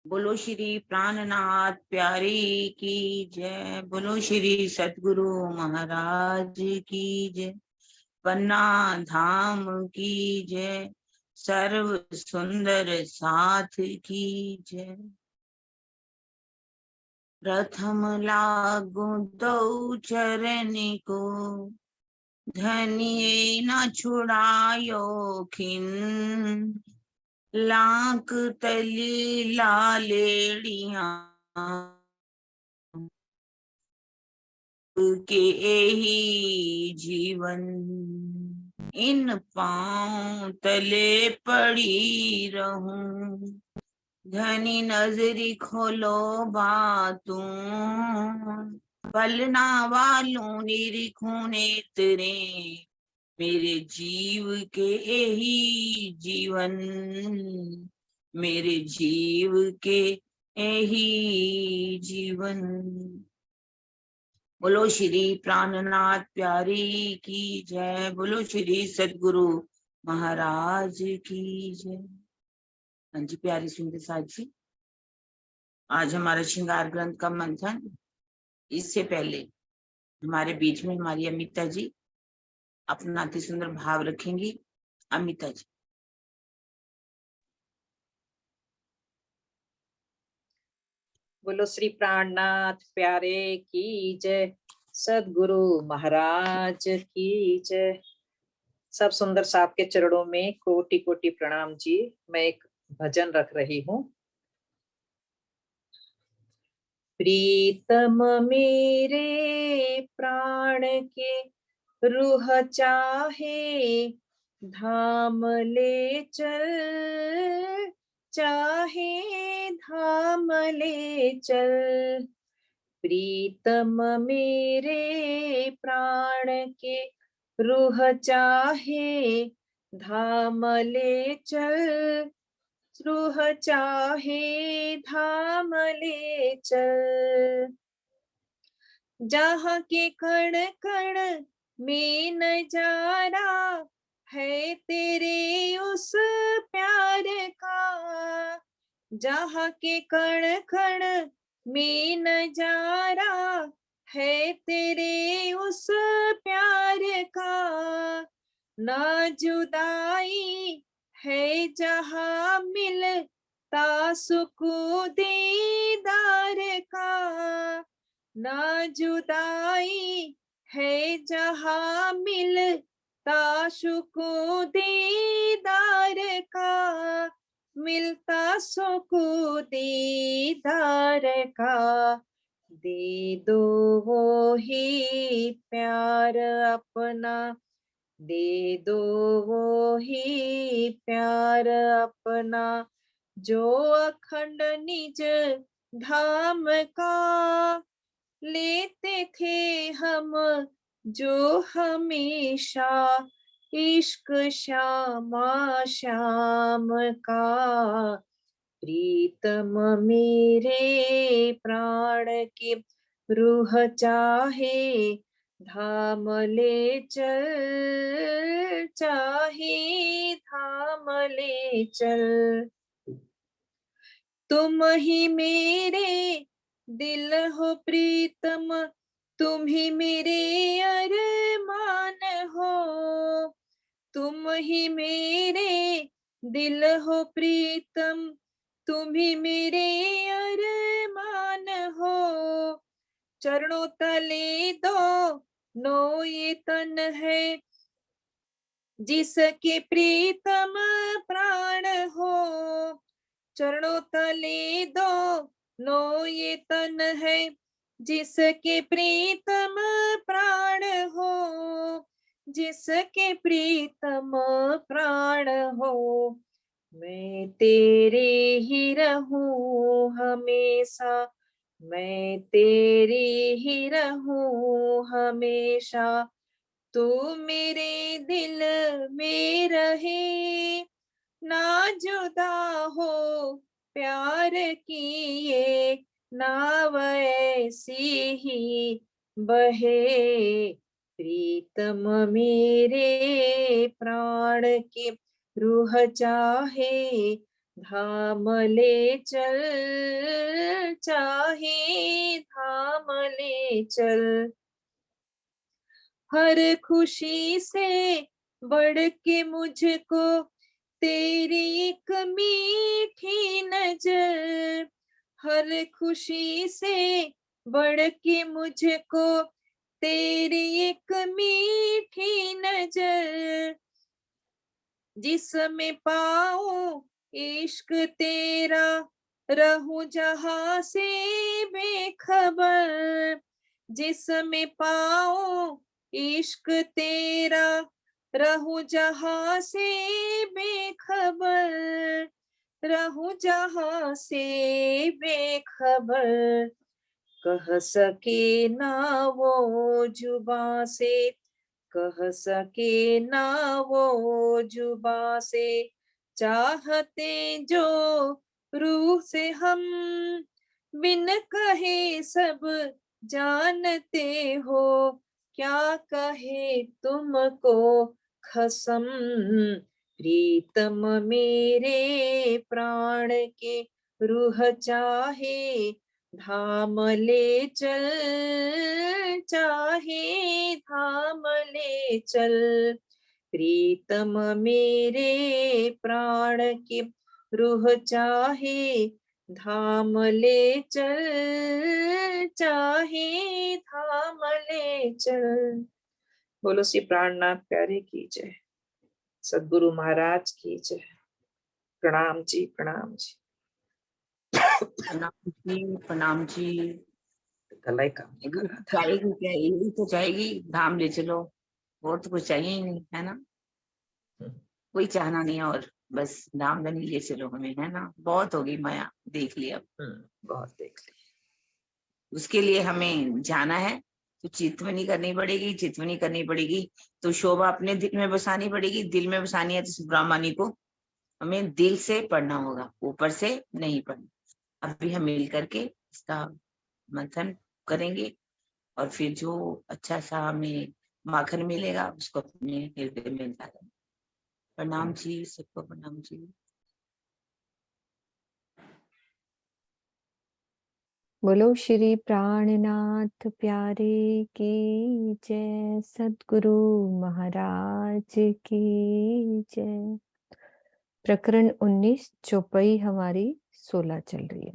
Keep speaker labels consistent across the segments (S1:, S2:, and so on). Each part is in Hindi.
S1: बोलो श्री प्राणनाथ प्यारी की जय। बोलो श्री सतगुरु महाराज की जय। पन्ना धाम की जय। सर्व सुंदर साथ की जय। प्रथम लागू दो चरण को, धनिये न छुड़ायो खिन। लाख तली लालेड़िया के ही जीवन। इन पांव तले पड़ी रहूं, धनी नजरी खोलो बातों। पलना वालों निरीखों नेत्रे, मेरे जीव के यही जीवन। मेरे जीव के यही जीवन। बोलो श्री प्राणनाथ प्यारी की जय। बोलो श्री सतगुरु महाराज की जय। हाँ जी प्यारी सुंदर साथ जी, आज हमारा श्रृंगार ग्रंथ का मंथन। इससे पहले हमारे बीच में हमारी अमिता जी अपना अति सुंदर भाव रखेंगी। अमिता जी।
S2: बोलो श्री प्राणनाथ प्यारे की जय। सदगुरु महाराज की जय। सब सुंदर साथ के चरणों में कोटि कोटि प्रणाम जी। मैं एक भजन रख रही हूँ। प्रीतम मेरे प्राण के रूह चाहे, धाम ले चल चाहे धाम ले चल। प्रीतम मेरे प्राण के रूह चाहे, धाम ले चल रूह चाहे धाम ले चल। जहाँ के कण कण में नजारा है तेरे उस प्यार का। जहाँ के कण कण में नजारा है तेरे उस प्यार का। ना जुदाई है जहाँ मिलता सुकून दीदार का। ना जुदाई है जहाँ मिलता सुकून दीदार का। मिलता सुकून दीदार का। दे दो वो ही प्यार अपना, दे दो वो ही प्यार अपना, जो अखंड निज धाम का। लेते थे हम जो हमेशा, इश्क श्यामा श्याम का। प्रीतम मेरे प्राण की रूह चाहे, धाम ले चल चाहे धाम ले चल। तुम ही मेरे दिल हो प्रीतम, तुम ही मेरे अरमान हो। तुम ही मेरे दिल हो प्रीतम, तुम ही मेरे अरमान हो। चरणों तले दो नो ये तन है, जिसके प्रीतम प्राण हो। चरणों तले दो नो ये तन है, जिसके प्रीतम प्राण हो। जिसके प्रीतम प्राण हो। मैं तेरे ही रहूं हमेशा, मैं तेरे ही रहूं हमेशा। तू मेरे दिल में रहे, ना जुदा हो प्यार की ये नाव ऐसी ही बहे। प्रीतम मेरे प्राण की रूह चाहे, धाम ले चल, चाहे धाम ले चल। हर खुशी से बढ़ के मुझको तेरी एक मीठी नजर, हर खुशी से बढ़ के मुझको तेरी एक मीठी नजर। जिसमें पाऊं इश्क तेरा, रहूं जहां से बेखबर। जिसमें पाऊं इश्क तेरा, रहूं जहां से बेखबर, रहूं जहां से बेखबर। कह सके ना वो जुबां से, कह सके ना वो जुबां से, चाहते जो रूह से हम, बिन कहे सब जानते हो। क्या कहे तुमको खसम, प्रीतम मेरे प्राण के, रूह चाहे धाम ले चल, चाहे धाम ले चल। प्रीतम मेरे प्राण के, रूह चाहे धाम ले चल, चाहे धाम ले चल। बोलो श्री प्राणनाथ प्यारे की जय, सद्गुरु महाराज की जय। प्रणाम जी, प्रणाम जी।
S1: प्रणाम जी, प्रणाम जी।
S2: गला ही काम नहीं कर रहा था।
S1: जाएगी क्या, यही तो जाएगी, धाम ले चलो, और तो कुछ चाहिए ही नहीं, है ना। कोई चाहना नहीं है और, बस धाम धनी ले चलो हमें, है ना। बहुत होगी माया, देख लिया।
S2: बहुत देख ली।
S1: उसके लिए हमें जाना है तो चितवनी करनी पड़ेगी, चितवनी करनी पड़ेगी तो शोभा अपने दिल में बसानी पड़ेगी। दिल में बसानी है तो सुब्रह्मण्य को हमें दिल से पढ़ना होगा, ऊपर से नहीं पढ़ना। अभी हम मिल करके इसका मंथन करेंगे और फिर जो अच्छा सा हमें माखन मिलेगा उसको अपने हृदय में डालेंगे। प्रणाम जी, सबको प्रणाम जी।
S3: बोलो श्री प्राणनाथ प्यारे की जय, सद्गुरु महाराज की जय। प्रकरण 19 चौपाई हमारी 16 चल रही है।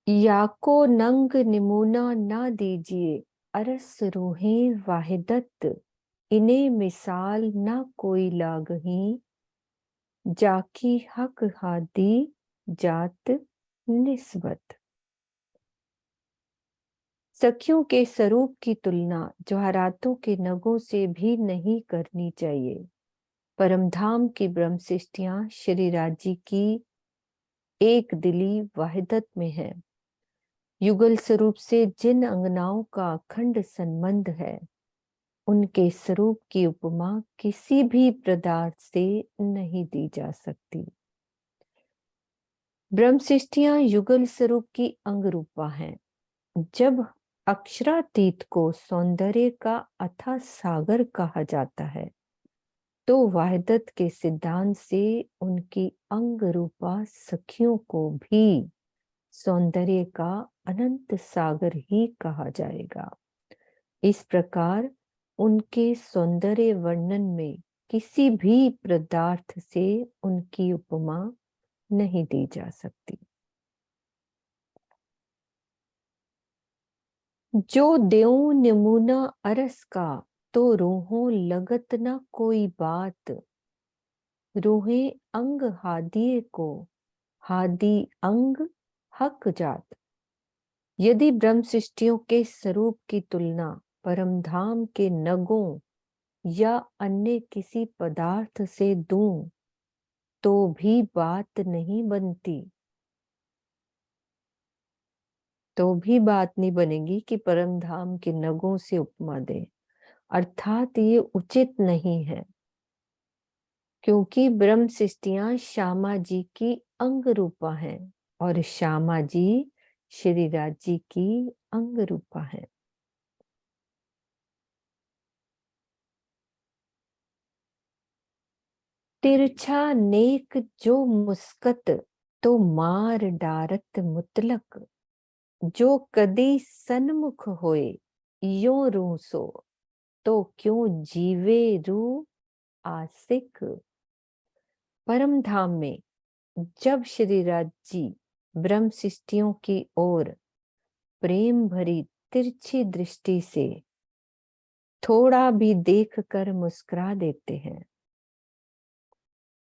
S3: याको नंग निमूना ना दीजिए, अरस रूहें वाहिदत, इन्हें मिसाल ना कोई लागही, जाकी हक हादी जात निस्बत। सखियों के स्वरूप की तुलना जवाहरातों के नगों से भी नहीं करनी चाहिए। परमधाम की ब्रह्म सृष्टियां श्री राजी की एक दिली वाहिदत में है। युगल स्वरूप से जिन अंगनाओं का अखंड संबंध है, उनके स्वरूप की उपमा किसी भी पदार्थ से नहीं दी जा सकती। ब्रह्म सृष्टियां युगल स्वरूप की अंग रूपा हैं। जब अक्षरातीत को सौंदर्य का अथाह सागर कहा जाता है, तो वाहिदत के सिद्धांत से उनकी अंग रूपा सखियों को भी सौंदर्य का अनंत सागर ही कहा जाएगा। इस प्रकार उनके सौंदर्य वर्णन में किसी भी पदार्थ से उनकी उपमा नहीं दी जा सकती। जो देऊं नमूना अरस का, तो रूहों लगत न कोई बात, रूहें अंग हादिये को, हादी अंग हक जात। यदि ब्रह्म सृष्टियों के स्वरूप की तुलना परमधाम के नगों या अन्य किसी पदार्थ से दूं, तो भी बात नहीं बनती। तो भी बात नहीं बनेगी कि परमधाम के नगों से उपमा दे, अर्थात ये उचित नहीं है, क्योंकि ब्रह्म सृष्टियां श्यामा जी की अंग रूपा हैं और श्यामा जी श्री राज जी की अंग रूपा है। तिरछा नेक जो मुस्कत तो मार डारत मुतलक, जो कदी सन्मुख होए यो रू सो, तो क्यों जीवे रू आसिक। परम धाम में जब श्री राज जी ब्रह्म शिष्टियों की ओर प्रेम भरी तिरछी दृष्टि से थोड़ा भी देख कर मुस्कुरा देते हैं,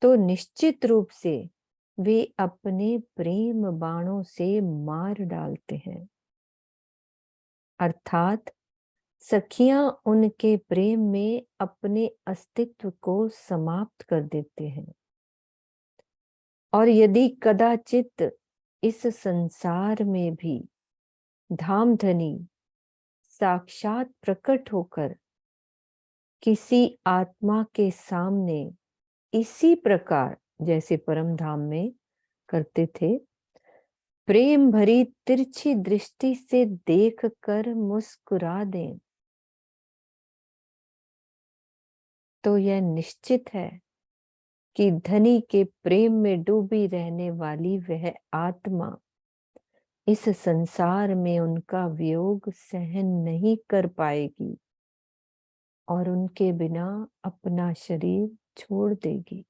S3: तो निश्चित रूप से वे अपने प्रेम बाणों से मार डालते हैं। अर्थात सखियां उनके प्रेम में अपने अस्तित्व को समाप्त कर देते हैं। और यदि कदाचित इस संसार में भी धामधनी साक्षात प्रकट होकर किसी आत्मा के सामने इसी प्रकार जैसे परम धाम में करते थे, प्रेम भरी तिरछी दृष्टि से देखकर मुस्कुरा दें, तो यह निश्चित है कि धनी के प्रेम में डूबी रहने वाली वह आत्मा इस संसार में उनका वियोग सहन नहीं कर पाएगी और उनके बिना अपना शरीर छोड़ देगी।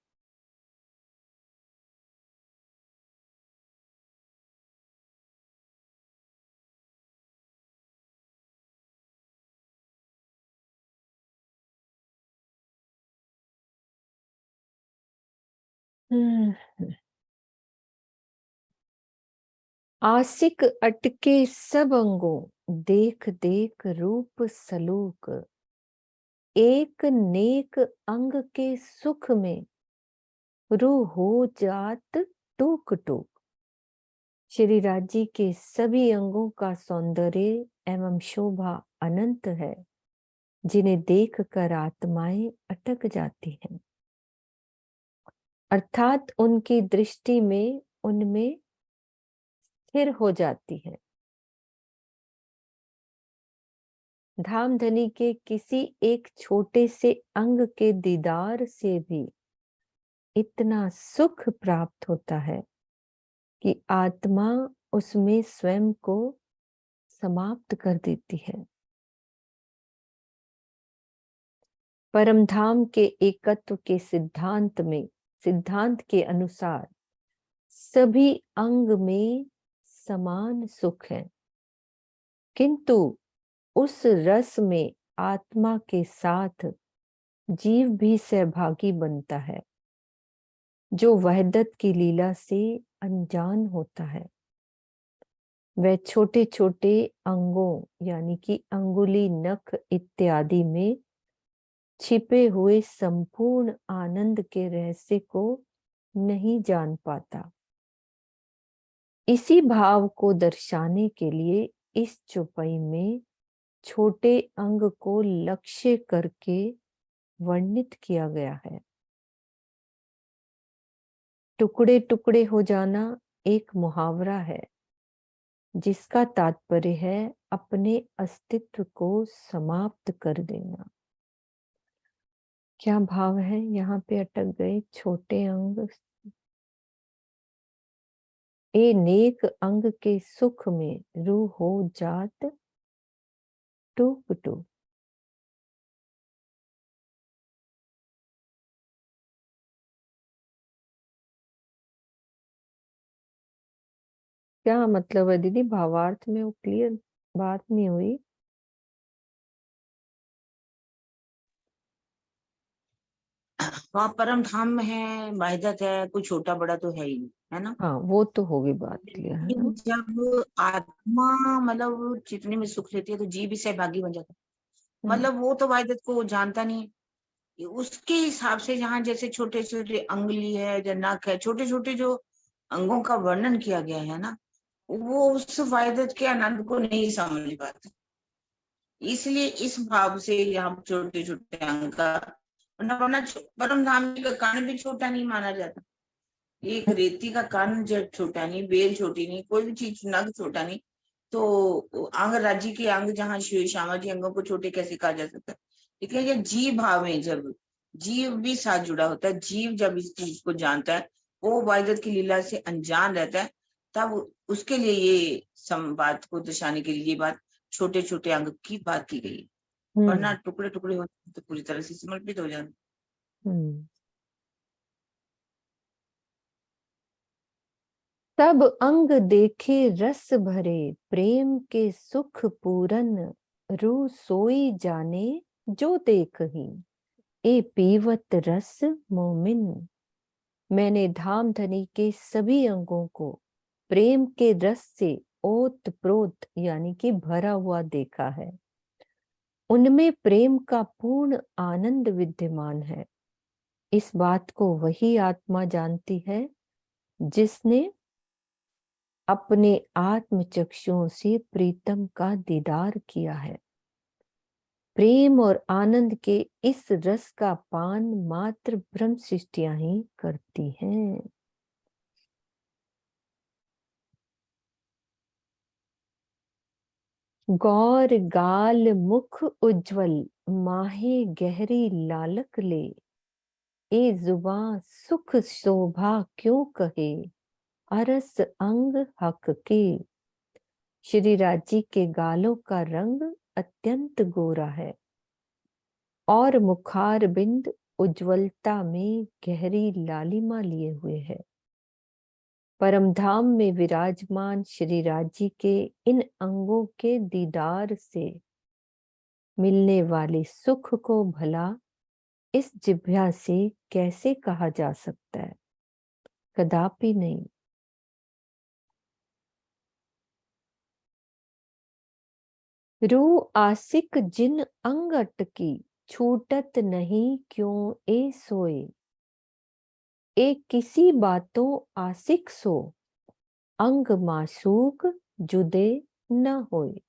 S3: आशिक अटके सब अंगों देख देख रूप सलूक, एक नेक अंग के सुख में रूह हो जात टूक टूक। श्री राज जी के सभी अंगों का सौंदर्य एवं शोभा अनंत है, जिन्हें देखकर आत्माएं अटक जाती हैं, अर्थात उनकी दृष्टि में उनमें स्थिर हो जाती है। धामधनी के किसी एक छोटे से अंग के दीदार से भी इतना सुख प्राप्त होता है कि आत्मा उसमें स्वयं को समाप्त कर देती है। परमधाम के एकत्व के सिद्धांत के अनुसार सभी अंग में समान सुख है, किंतु उस रस में आत्मा के साथ जीव भी सहभागी बनता है, जो वहदत की लीला से अनजान होता है। वह छोटे छोटे अंगों यानी कि अंगुली, नख इत्यादि में छिपे हुए संपूर्ण आनंद के रहस्य को नहीं जान पाता। इसी भाव को दर्शाने के लिए इस चौपाई में छोटे अंग को लक्ष्य करके वर्णित किया गया है। टुकड़े टुकड़े हो जाना एक मुहावरा है, जिसका तात्पर्य है अपने अस्तित्व को समाप्त कर देना। क्या भाव है? यहाँ पे अटक गए। छोटे अंग ए नेक अंग के सुख में रूह हो जात टूक टूक। क्या मतलब है दीदी? भावार्थ में वो क्लियर बात नहीं हुई।
S1: वहाँ परम धाम में है, वहदत है, कुछ छोटा बड़ा तो है ही नहीं, है ना।
S3: हाँ, वो तो होगी बात क्लियर, है ना।
S1: लेकिन जब आत्मा मतलब जितने में सुख लेती है तो जीव भी सहभागी बन जाता है। मतलब वो तो वहदत को जानता नहीं है, उसके हिसाब से जहाँ जैसे छोटे छोटे अंगुली है, जो नख है, छोटे छोटे जो अंगों का वर्णन किया गया है ना, वो उस वहदत के आनंद को नहीं समझ पाते। इसलिए इस भाव से यहाँ छोटे छोटे अंग का वरना परम धाम का कान भी छोटा नहीं माना जाता। एक रेती का कान जब छोटा नहीं, बेल छोटी नहीं, कोई भी चीज नग छोटा नहीं, तो अंग राज्य के अंग जहाँ श्यामा जी अंगों को छोटे कैसे कहा जा सकता है। लेकिन ये जी भाव में जब जीव भी साथ जुड़ा होता है। जीव जब इस चीज को जानता है, वो वाहिदत की लीला से अनजान रहता है, तब उसके लिए ये संवाद को दर्शाने के लिए ये बात छोटे छोटे अंग की बात की गई, वरना टुकड़े टुकड़े होते तो पूरी तरह से समर्पित हो जाते।
S3: तब अंग देखे रस भरे, प्रेम के सुख पूरन, रू सोई जाने जो देखही, ए पीवत रस मोमिन। मैंने धाम धनी के सभी अंगों को प्रेम के रस से ओत प्रोत यानी कि भरा हुआ देखा है। उनमें प्रेम का पूर्ण आनंद विद्यमान है। इस बात को वही आत्मा जानती है जिसने अपने आत्म चक्षुओं से प्रीतम का दीदार किया है। प्रेम और आनंद के इस रस का पान मात्र ब्रह्म सृष्टियां ही करती हैं। गौर गाल मुख उज्जवल, माहे गहरी लालक ले, ए जुबां सुख शोभा क्यों कहे, अरस अंग हक के। श्री राज जी के गालों का रंग अत्यंत गोरा है और मुखार बिंद उज्ज्वलता में गहरी लालिमा लिए हुए है। परमधाम में विराजमान श्री राज जी के इन अंगों के दीदार से मिलने वाले सुख को भला इस जिह्वा से कैसे कहा जा सकता है? कदापि नहीं। रू आसिक जिन अंग अटकी, छूटत नहीं क्यों ए सोए, ए किसी बातों आसिक सो, अंग मासूक जुदे न होए।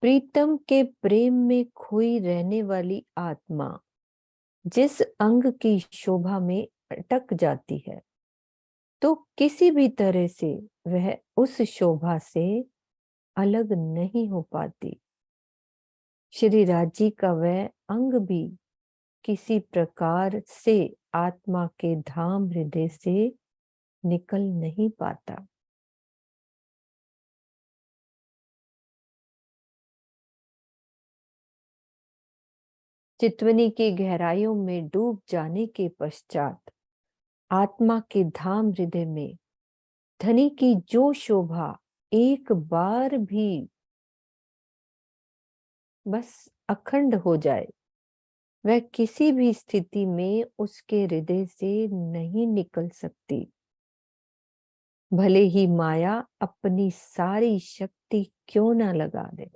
S3: प्रीतम के प्रेम में खोई रहने वाली आत्मा जिस अंग की शोभा में अटक जाती है, तो किसी भी तरह से वह उस शोभा से अलग नहीं हो पाती। श्री राज जी का वह अंग भी किसी प्रकार से आत्मा के धाम हृदय से निकल नहीं पाता। चितवनी की गहराइयों में डूब जाने के पश्चात आत्मा के धाम हृदय में धनी की जो शोभा एक बार भी बस अखंड हो जाए, वह किसी भी स्थिति में उसके हृदय से नहीं निकल सकती। भले ही माया अपनी सारी शक्ति क्यों ना लगा दे।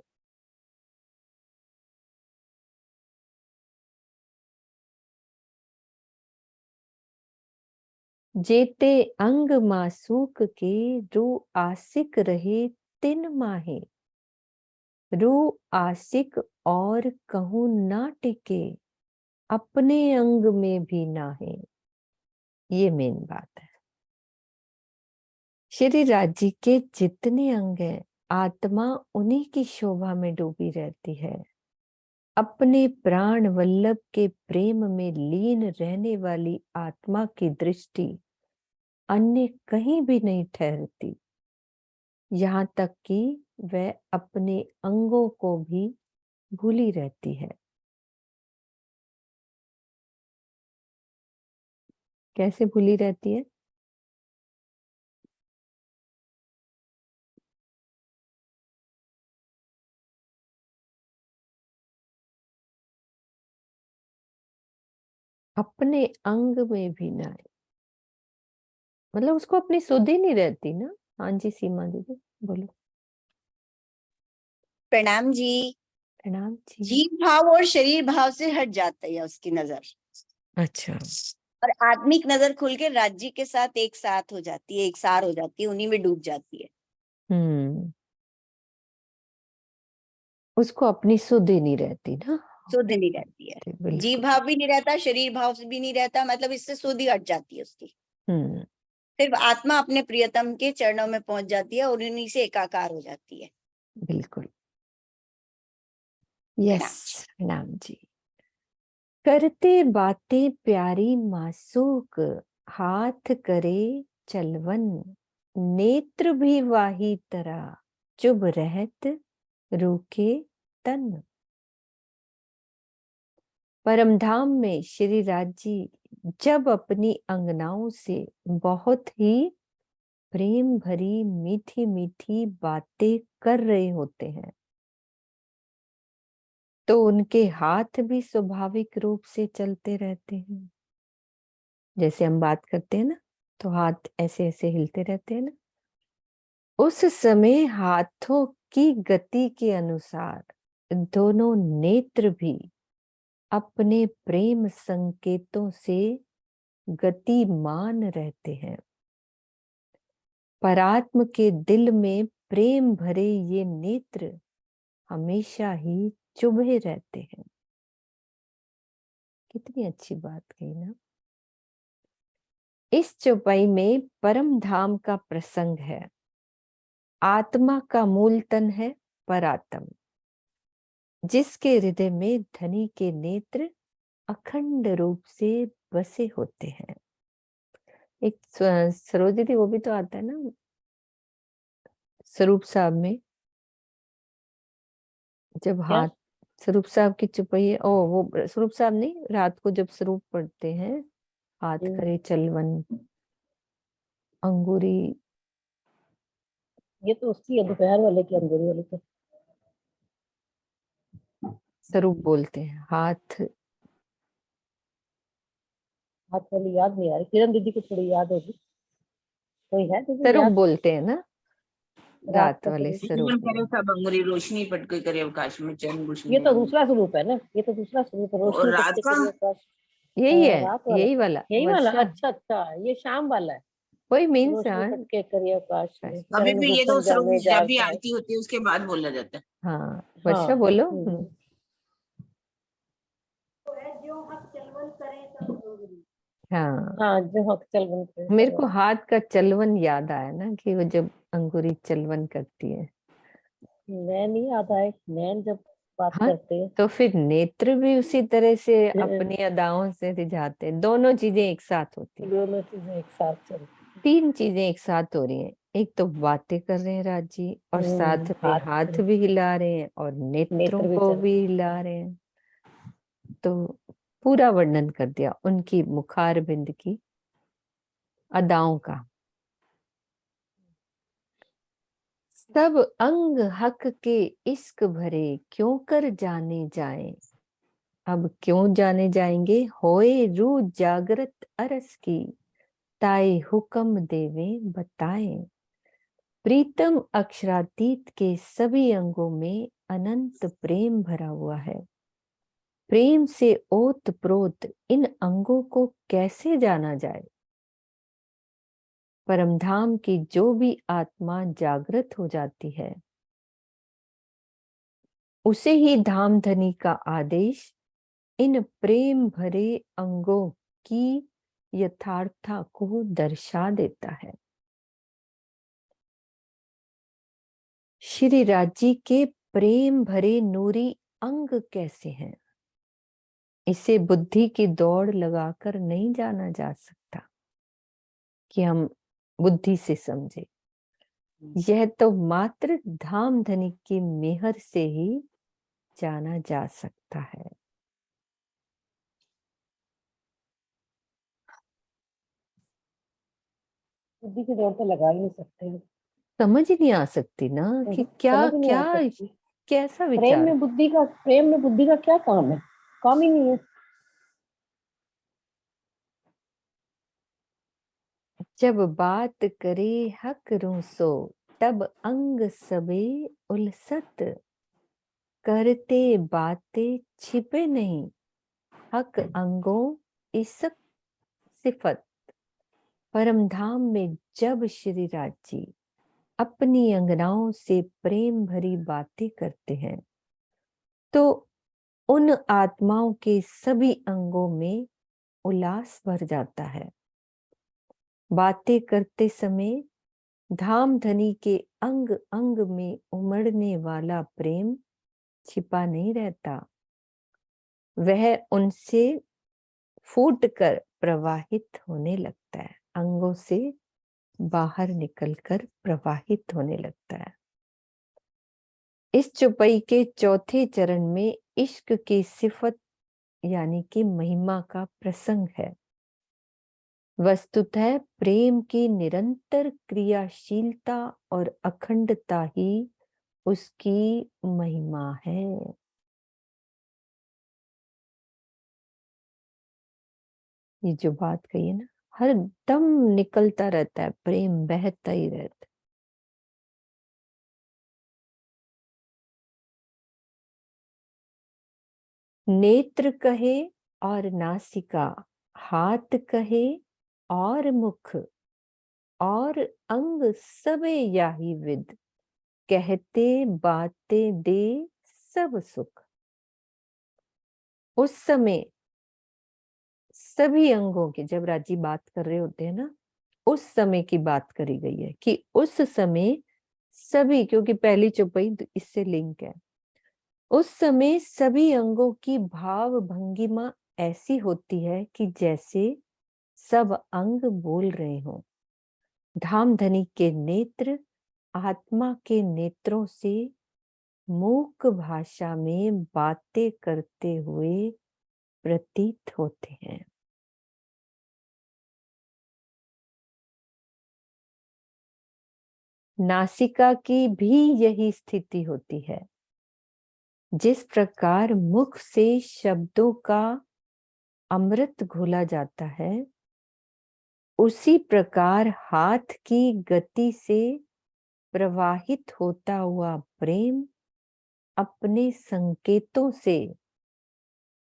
S3: जेते अंग मासूक के, रू आसिक रहे तिन माहे, रू आसिक और कहूं ना टिके, अपने अंग में भी ना है। ये मेन बात है। श्री राज जी के जितने अंग हैं, आत्मा उन्हीं की शोभा में डूबी रहती है। अपने प्राण वल्लभ के प्रेम में लीन रहने वाली आत्मा की दृष्टि अन्य कहीं भी नहीं ठहरती, यहाँ तक कि वह अपने अंगों को भी भूली रहती है। कैसे भूली रहती है? अपने अंग में भी ना है, मतलब उसको अपनी सुध ही नहीं रहती ना। हाँ जी सीमा दीदी बोलो।
S4: प्रणाम जी।
S3: प्रणाम जी।
S4: जीव भाव और शरीर भाव से हट जाता है उसकी नजर,
S3: अच्छा।
S4: और आत्मिक नजर खुल के राज्य के साथ एक साथ हो जाती है, एक सार हो जाती है, उन्हीं में डूब जाती है।
S3: उसको अपनी सुध ही नहीं रहती ना,
S4: शुद्ध नहीं रहती है,
S3: बिल्कुल।
S4: जीव भाव भी नहीं रहता, शरीर भाव भी नहीं रहता, मतलब इससे शुद्ध ही हट जाती है उसकी। सिर्फ आत्मा अपने प्रियतम के चरणों में पहुंच जाती है और उन्हीं से एकाकार हो जाती है।
S3: बिल्कुल। यस प्रणाम जी। करते बातें प्यारी मासूक, हाथ करे चलवन, नेत्र भी वाही तरह, चुभ रहत रूखे तन। परमधाम में श्री राज जी जब अपनी अंगनाओं से बहुत ही प्रेम भरी मीठी मीठी बातें कर रहे होते हैं, तो उनके हाथ भी स्वाभाविक रूप से चलते रहते हैं। जैसे हम बात करते हैं ना, तो हाथ ऐसे ऐसे हिलते रहते हैं ना। उस समय हाथों की गति के अनुसार दोनों नेत्र भी अपने प्रेम संकेतों से गतिमान रहते हैं। परात्म के दिल में प्रेम भरे ये नेत्र हमेशा ही चुभे रहते हैं। कितनी अच्छी बात कही ना। इस चौपाई में परम धाम का प्रसंग है। आत्मा का मूल तन है परात्म, जिसके हृदय में धनी के नेत्र अखंड रूप से बसे होते हैं। एक सरोज दीदी वो भी तो आता है ना स्वरूप साहब में, जब
S5: क्या?
S3: हाथ स्वरूप साहब की चुपई, ओ वो स्वरूप साहब नहीं, रात को जब स्वरूप पढ़ते हैं, हाथ करे चलवन अंगूरी,
S5: ये तो उसकी है, दोपहर वाले की, अंगूरी वाले की।
S3: स्वरूप बोलते हैं हाथ।
S5: हाथ वाली याद नहीं आ रही, किरण दीदी को थोड़ी याद होगी। कोई है दीदी
S3: स्वरूप
S5: याद?
S3: बोलते हैं ना, रात
S5: का
S3: वाले
S5: स्वरूप।
S3: स्वरूप।
S1: करे सब अंगुरी रोशनी पट कोई करे अवकाश में चैन
S5: ये तो दूसरा स्वरूप है ना, ये तो दूसरा स्वरूप है,
S1: और
S5: रोशनी
S1: रात
S5: पटके
S1: का
S5: के आकाश।
S3: यही है,
S5: रात वाला,
S3: यही वाला
S5: यही वाला।
S3: वर्षा,
S5: अच्छा अच्छा, ये शाम वाला है।
S3: वही मीन्स।
S5: रोशनी पटके करिए आकाश में,
S1: कभी
S5: चरण
S1: भी ये तो
S5: गुफन
S1: स्वरूप
S5: जामे
S1: जब
S5: जार
S1: भी
S5: पाए।
S1: आरती होती है उसके बाद बोला जाता है।
S3: हाँ
S5: हाँ।
S3: वर्षा बोलो। हाँ
S5: हाँ, जो हक चल बनते
S3: मेरे को हाथ का चलवन याद आया ना, कि वो जब अंगूरी चलवन करती है।
S5: नैन ही आता है, नैन जब बात
S3: हाँ
S5: करते हैं।
S3: तो फिर नेत्र भी उसी तरह से अपनी अदाओं से रिझाते हैं। दोनों चीजें एक साथ होती हैं,
S5: दोनों चीजें एक साथ चलती।
S3: तीन चीजें एक साथ हो रही हैं। एक तो बातें कर रहे हैं राज जी, और साथ में हाथ भी हिला रहे हैं और नेत्रों
S5: नेत्र भी
S3: को
S5: चल
S3: भी हिला रहे हैं। तो पूरा वर्णन कर दिया उनकी मुखारबिंद की अदाओं का। सब अंग हक के इश्क भरे, क्यों कर जाने जाए। अब क्यों जाने जाएंगे, होए रू जागृत अरस की, ताए हुक्म देवे बताए। प्रीतम अक्षरातीत के सभी अंगों में अनंत प्रेम भरा हुआ है। प्रेम से ओत प्रोत इन अंगों को कैसे जाना जाए। परमधाम की जो भी आत्मा जागृत हो जाती है, उसे ही धाम धनी का आदेश इन प्रेम भरे अंगों की यथार्थता को दर्शा देता है। श्री राज जी के प्रेम भरे नूरी अंग कैसे हैं, इसे बुद्धि की दौड़ लगाकर नहीं जाना जा सकता कि हम बुद्धि से समझे। यह तो मात्र धाम धनी की मेहर से ही जाना जा सकता है।
S5: बुद्धि की दौड़ तो लगा ही नहीं सकते हैं।
S3: समझ ही नहीं आ सकती ना कि क्या
S5: समझ नहीं आ
S3: क्या
S5: सकती।
S3: कैसा
S5: प्रेम
S3: विचार।
S5: में बुद्धि का क्या काम है? काम ही नहीं है।
S3: जब बात करे हक रूसो, तब अंग सबे उलसत। करते बातें छिपे नहीं, हक अंगों इसक सिफत। परमधाम में जब श्री राज जी अपनी अंगनाओं से प्रेम भरी बातें करते हैं, तो उन आत्माओं के सभी अंगों में उल्लास भर जाता है। बातें करते समय धाम धनी के अंग अंग में उमड़ने वाला प्रेम छिपा नहीं रहता, वह उनसे फूटकर प्रवाहित होने लगता है, अंगों से बाहर निकलकर प्रवाहित होने लगता है। इस चौपाई के चौथे चरण में इश्क की सिफत यानी कि महिमा का प्रसंग है। वस्तुतः प्रेम की निरंतर क्रियाशीलता और अखंडता ही उसकी महिमा है। ये जो बात कही है ना, हर दम निकलता रहता है, प्रेम बहता ही रहता है। नेत्र कहे और नासिका, हाथ कहे और मुख और अंग सबे याही विद, कहते बातें दे सब सुख। उस समय सभी अंगों के, जब राजी बात कर रहे होते हैं ना, उस समय की बात करी गई है कि उस समय सभी, क्योंकि पहली चौपाई इससे लिंक है, उस समय सभी अंगों की भाव भंगिमा ऐसी होती है कि जैसे सब अंग बोल रहे हो। धामधनी के नेत्र आत्मा के नेत्रों से मूक भाषा में बातें करते हुए प्रतीत होते हैं। नासिका की भी यही स्थिति होती है। जिस प्रकार मुख से शब्दों का अमृत घोला जाता है, उसी प्रकार हाथ की गति से प्रवाहित होता हुआ प्रेम अपने संकेतों से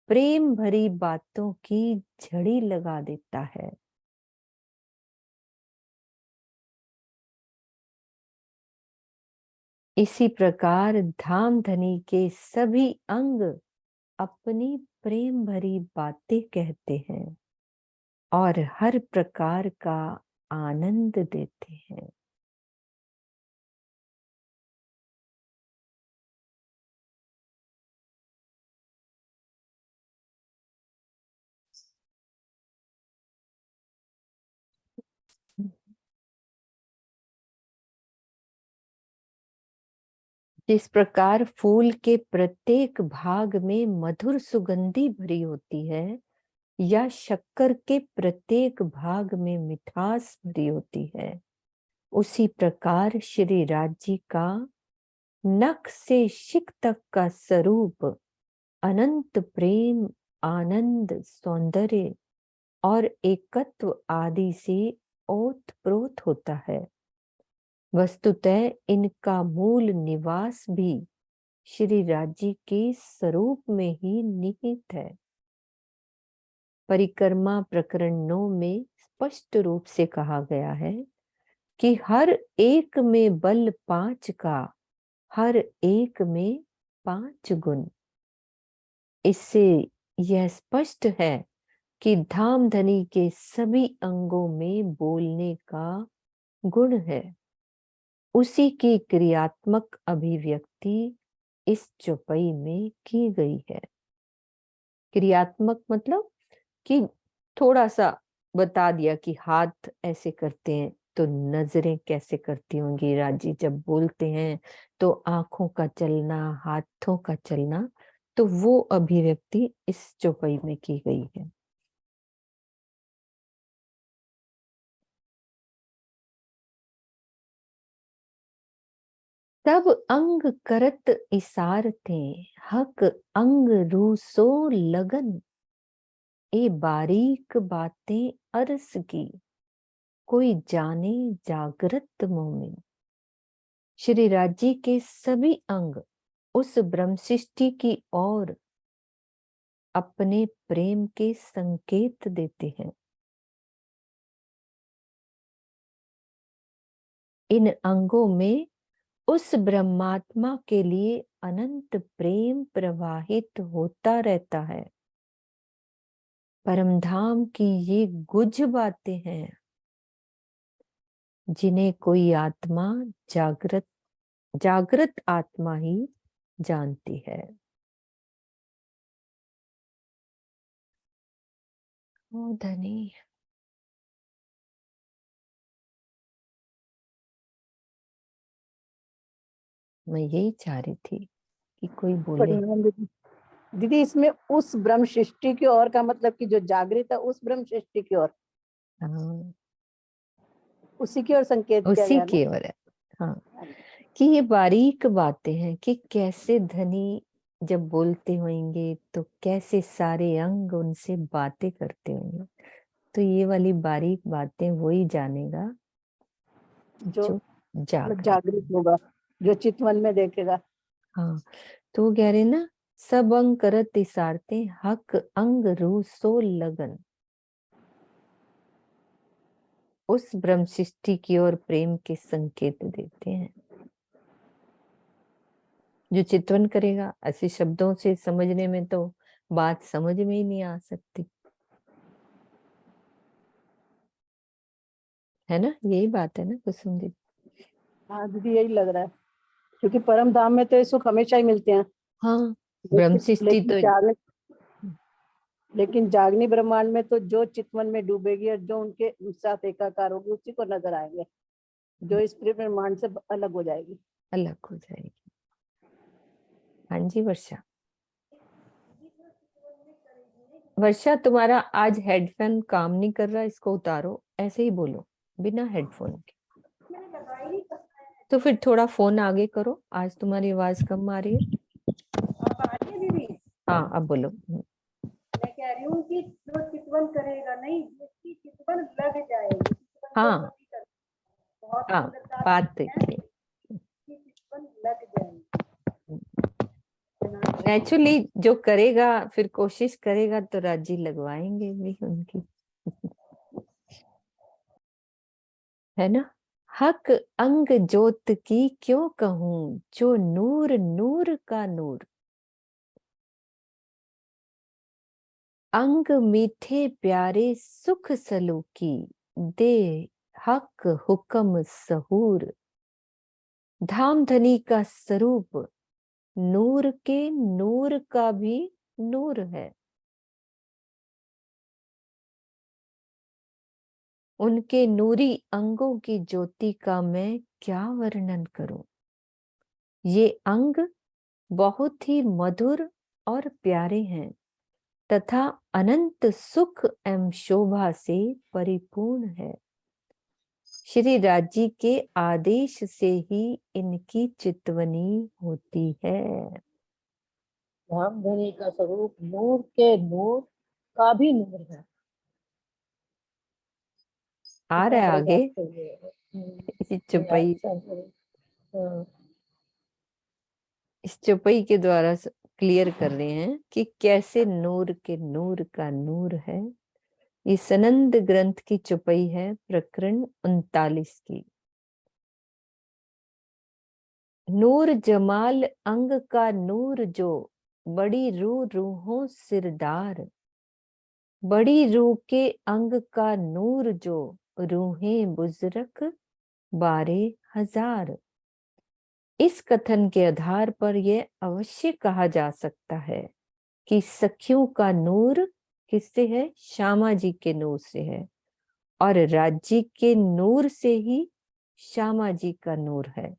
S3: प्रेम भरी बातों की झड़ी लगा देता है। इसी प्रकार धामधनी के सभी अंग अपनी प्रेम भरी बातें कहते हैं और हर प्रकार का आनंद देते हैं। जिस प्रकार फूल के प्रत्येक भाग में मधुर सुगंधी भरी होती है, या शक्कर के प्रत्येक भाग में मिठास भरी होती है, उसी प्रकार श्री राज जी का नख से शिख तक का स्वरूप अनंत प्रेम, आनंद, सौंदर्य और एकत्व आदि से ओतप्रोत होता है। वस्तुतः इनका मूल निवास भी श्री राज जी के स्वरूप में ही निहित है। परिक्रमा प्रकरणों में स्पष्ट रूप से कहा गया है कि हर एक में बल 5 का, हर एक में 5 गुण। इससे यह स्पष्ट है कि धामधनी के सभी अंगों में बोलने का गुण है। उसी की क्रियात्मक अभिव्यक्ति इस चौपाई में की गई है। क्रियात्मक मतलब कि थोड़ा सा बता दिया कि हाथ ऐसे करते हैं, तो नजरें कैसे करती होंगी राजी जब बोलते हैं, तो आंखों का चलना, हाथों का चलना, तो वो अभिव्यक्ति इस चौपाई में की गई है। तब अंग करत इसार थे, हक अंग रूसो लगन, ए बारीक बातें अरस की, कोई जाने जागृत मोमिन। श्री राज जी के सभी अंग उस ब्रह्म सृष्टि की ओर अपने प्रेम के संकेत देते हैं। इन अंगों में उस ब्रह्मात्मा के लिए अनंत प्रेम प्रवाहित होता रहता है। परमधाम की ये गुझ बातें हैं जिन्हें कोई आत्मा जागृत आत्मा ही जानती है। ओ धनी, मैं यही चाह रही थी कि कोई बोले।
S5: प्रणाम दीदी। दीदी इसमें उस ब्रह्म सृष्टि की ओर का मतलब कि जो जागृत है उस ब्रह्म सृष्टि की ओर,
S3: हाँ,
S5: उसी की ओर संकेत किया
S3: उसी
S5: गया ना।
S3: की ओर है। हाँ, कि ये बारीक बातें हैं कि कैसे धनी जब बोलते होंगे तो कैसे सारे अंग उनसे बातें करते होंगे। तो ये वाली बारीक बातें वही जानेगा
S5: जो
S3: जो
S5: मतलब
S3: जागृत।
S5: जागृत होगा, जो चितवन में देखेगा।
S3: हाँ, तो वो कह रहे ना, सब अंग करत इसारते हक अंग रू सो लगन। उस ब्रह्म सृष्टि की ओर प्रेम के संकेत देते हैं। जो चितवन करेगा, ऐसे शब्दों से समझने में तो बात समझ में ही नहीं आ सकती, है ना। यही बात है ना कुसुम जी।
S5: हाँ दीदी यही लग रहा है, क्योंकि परम धाम में तो ये सुख हमेशा ही मिलते हैं।
S3: हाँ, ब्रह्म सृष्टि तो
S5: लेकिन जागनी ब्रह्मांड में तो जो चितवन में डूबेगी और जो उनके साथ एकाकार होगी उसी को नजर आएंगे, जो इस ब्रह्मांड से अलग हो जाएगी।
S3: अलग हो जाएगी। हाँ जी वर्षा। वर्षा, तुम्हारा आज हेडफोन काम नहीं कर रहा, इसको उतारो, ऐसे ही बोलो बिना हेडफोन के। तो फिर थोड़ा फोन आगे करो, आज तुम्हारी आवाज कम आ रही है।
S5: दीदी
S3: हाँ, अब बोलो।
S5: मैं कह रही हूँ कि जो चितवन करेगा नहीं, जिसकी चितवन लग जाएगी, चितवन को
S3: हाँ
S5: सभी कर, बहुत
S3: हाँ,
S5: सुंदर
S3: बात तो ये है।
S5: जिसकी चितवन लग जाएगी।
S3: नेचुरली जो करेगा फिर कोशिश करेगा तो राजी लगवाएंगे भी उनकी, है ना। हक अंग जोत की क्यों कहूं, जो नूर नूर का नूर। अंग मीठे प्यारे सुख सलूकी, दे हक हुक्म सहूर। धाम धनी का स्वरूप नूर के नूर का भी नूर है। उनके नूरी अंगों की ज्योति का मैं क्या वर्णन करूं। ये अंग बहुत ही मधुर और प्यारे हैं तथा अनंत सुख एवं शोभा से परिपूर्ण है। श्री राजी के आदेश से ही इनकी चितवनी होती है।
S5: धाम धनी का स्वरूप नूर के नूर का भी नूर है।
S3: आ रहा है आगे, इसी चौपाई,
S5: हाँ।
S3: इस चौपाई के द्वारा क्लियर कर रहे हैं कि कैसे नूर के नूर का नूर है। ये सनंद ग्रंथ की चौपाई है, प्रकरण 39 की। नूर जमाल अंग का नूर जो, बड़ी रूह रूहों सिरदार। बड़ी रूह के अंग का नूर जो, रूहें बुजरक 12,000। इस कथन के आधार पर यह अवश्य कहा जा सकता है कि सखियों का नूर किससे है, श्यामा जी के नूर से है, और राज्य के नूर से ही श्यामा जी का नूर है।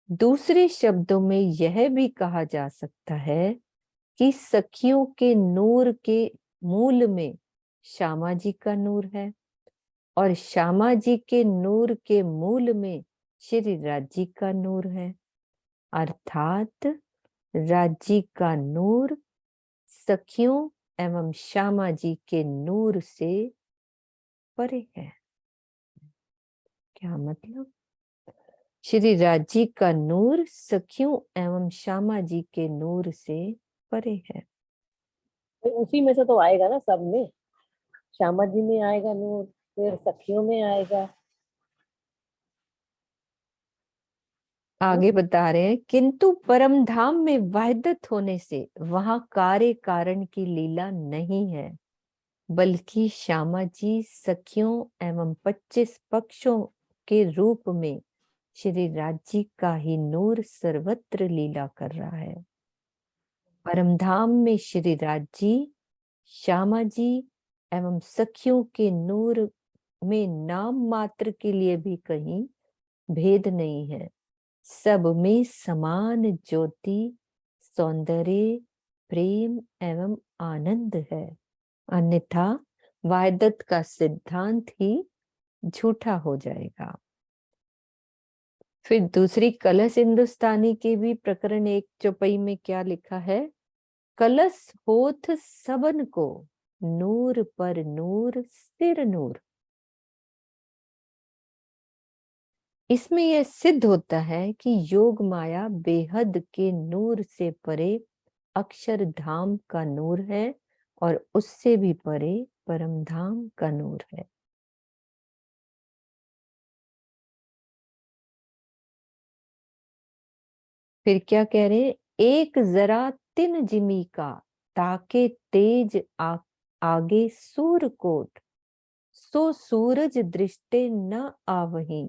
S3: दूसरे शब्दों में यह भी कहा जा सकता है कि सखियों के नूर के मूल में श्यामा जी का नूर है, और श्यामा जी के नूर के मूल में श्री राज्य का नूर है। अर्थात राज्य का नूर सखियों एवं श्यामा जी के नूर से परे है। क्या मतलब, श्री राज्य का नूर सखियों एवं श्यामा जी के नूर से परे है।
S5: तो उसी में से तो आएगा ना, सब में श्यामा जी में आएगा नूर, फिर सखियों में आएगा।
S3: आगे बता रहे हैं, किंतु परम धाम में वहदत होने से वहां कार्य कारण की लीला नहीं है, बल्कि श्यामा जी सखियों एवं 25 पक्षों के रूप में श्री राज्य का ही नूर सर्वत्र लीला कर रहा है। परमधाम में श्री राज्य, श्यामा जी एवं सखियों के नूर में नाम मात्र के लिए भी कहीं भेद नहीं है। सब में समान ज्योति, सौंदर्य, प्रेम एवं आनंद है। अन्यथा वायदत का सिद्धांत ही झूठा हो जाएगा। फिर दूसरी कलश हिंदुस्तानी के भी प्रकरण 1 चौपाई में क्या लिखा है? कलश होथ सबन को, नूर पर नूर सिर नूर। इसमें यह सिद्ध होता है कि योग माया बेहद के नूर से परे अक्षरधाम का नूर है और उससे भी परे परमधाम का नूर है। फिर क्या कह रहे हैं? एक जरा तिन जिमी का, ताके तेज आगे सूर कोट, सो सूरज दृष्टे न आवही,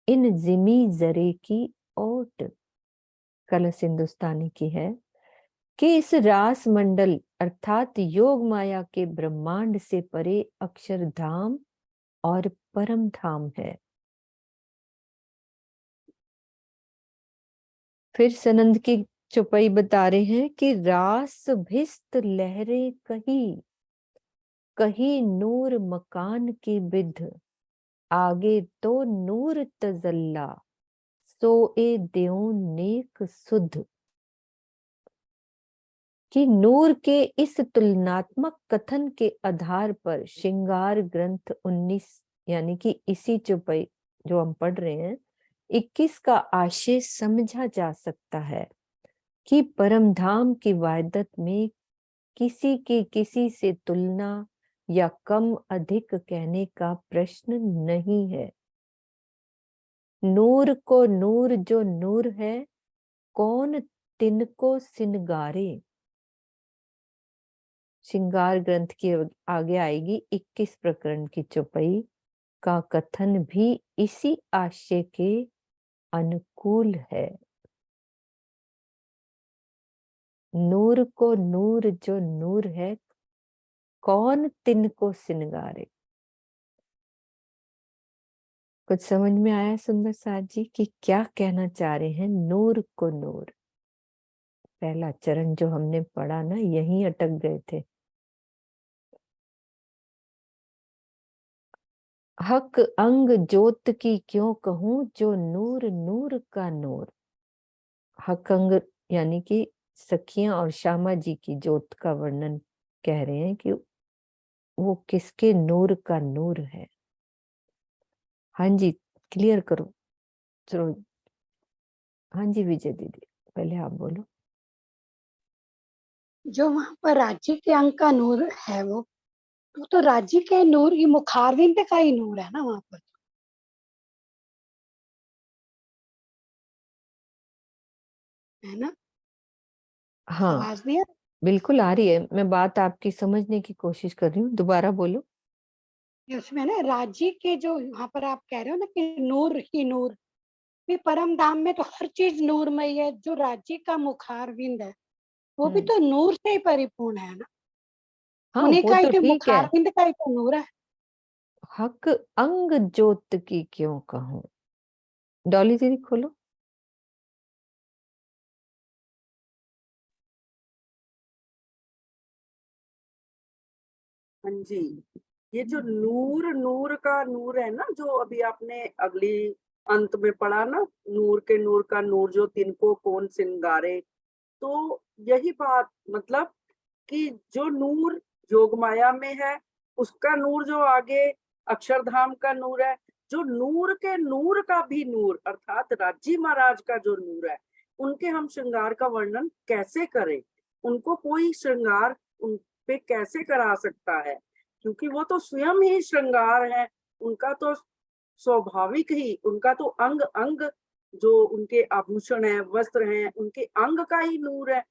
S3: इन जिमी जरे की ओट। कलश हिंदुस्तानी की है कि इस रास मंडल अर्थात योग माया के ब्रह्मांड से परे अक्षरधाम और परम धाम है। फिर सनंद की चौपाई बता रहे हैं कि रास भिस्त लहरें कही, कही नूर मकान की बिध, आगे तो नूर तजल्ला, सोए द्यों नेक सुध। कि नूर के इस तुलनात्मक कथन के आधार पर श्रृंगार ग्रंथ 19 यानी कि इसी चौपाई जो हम पढ़ रहे हैं 21 का आशय समझा जा सकता है कि परमधाम की वायदत में किसी की किसी से तुलना या कम अधिक कहने का प्रश्न नहीं है। नूर को नूर जो नूर है, कौन तिनको सिनगारे। श्रृंगार ग्रंथ की आगे आएगी 21 प्रकरण की चौपाई का कथन भी इसी आशय के अनुकूल है। नूर को नूर जो नूर है, कौन तिनको सिनगारे। कुछ समझ में आया सुंदर साथ जी कि क्या कहना चाह रहे हैं? नूर को नूर। पहला चरण जो हमने पढ़ा ना, यहीं अटक गए थे। हक अंग जोत की क्यों कहूं, जो नूर नूर का नूर। हक अंग यानी कि सखियां और श्यामा जी की जोत का वर्णन कह रहे हैं कि वो किसके नूर का नूर है। हाँ जी, क्लियर करो। चलो, हाँ जी विजय दीदी, पहले आप बोलो।
S6: जो वहां पर राज्य के अंग का नूर है वो तो राज्य के नूर, ये मुखारविंद का ही नूर है ना वहां पर, है ना?
S3: हाँ
S6: आवाज नहीं आ रही?
S3: बिल्कुल आ रही है, मैं बात आपकी समझने की कोशिश कर रही हूँ, दोबारा बोलो।
S6: उसमें ना राज्य के जो वहां पर आप कह रहे हो ना कि नूर ही नूर, भी परम धाम में तो हर चीज नूरमय है। जो राज्य का मुखारविंद है वो भी तो नूर से ही परिपूर्ण है ना।
S3: हाँ
S6: उन्हीं
S3: वो
S6: का ही
S3: तो
S6: तो
S3: ठीक है।
S6: मुखारविंद का ही तो नूर है।
S3: हक अंग जोत की क्यों कहूं। डॉली दीदी खोलो।
S7: हाँ जी, ये जो नूर नूर का नूर है ना, जो अभी आपने अगली अंत में पढ़ा ना, नूर के नूर का नूर जो तिनको कौन सिंगारे, तो यही बात मतलब कि जो नूर योग माया में है उसका नूर जो आगे अक्षरधाम का नूर है, जो नूर के नूर का भी नूर अर्थात राजी महाराज का जो नूर है, उनके हम श्रृंगार का वर्णन कैसे करें। उनको कोई श्रृंगार उन पे कैसे करा सकता है, क्योंकि वो तो स्वयं ही श्रृंगार है। उनका तो स्वाभाविक ही, उनका तो अंग अंग जो उनके आभूषण है, वस्त्र हैं, उनके अंग का ही नूर है।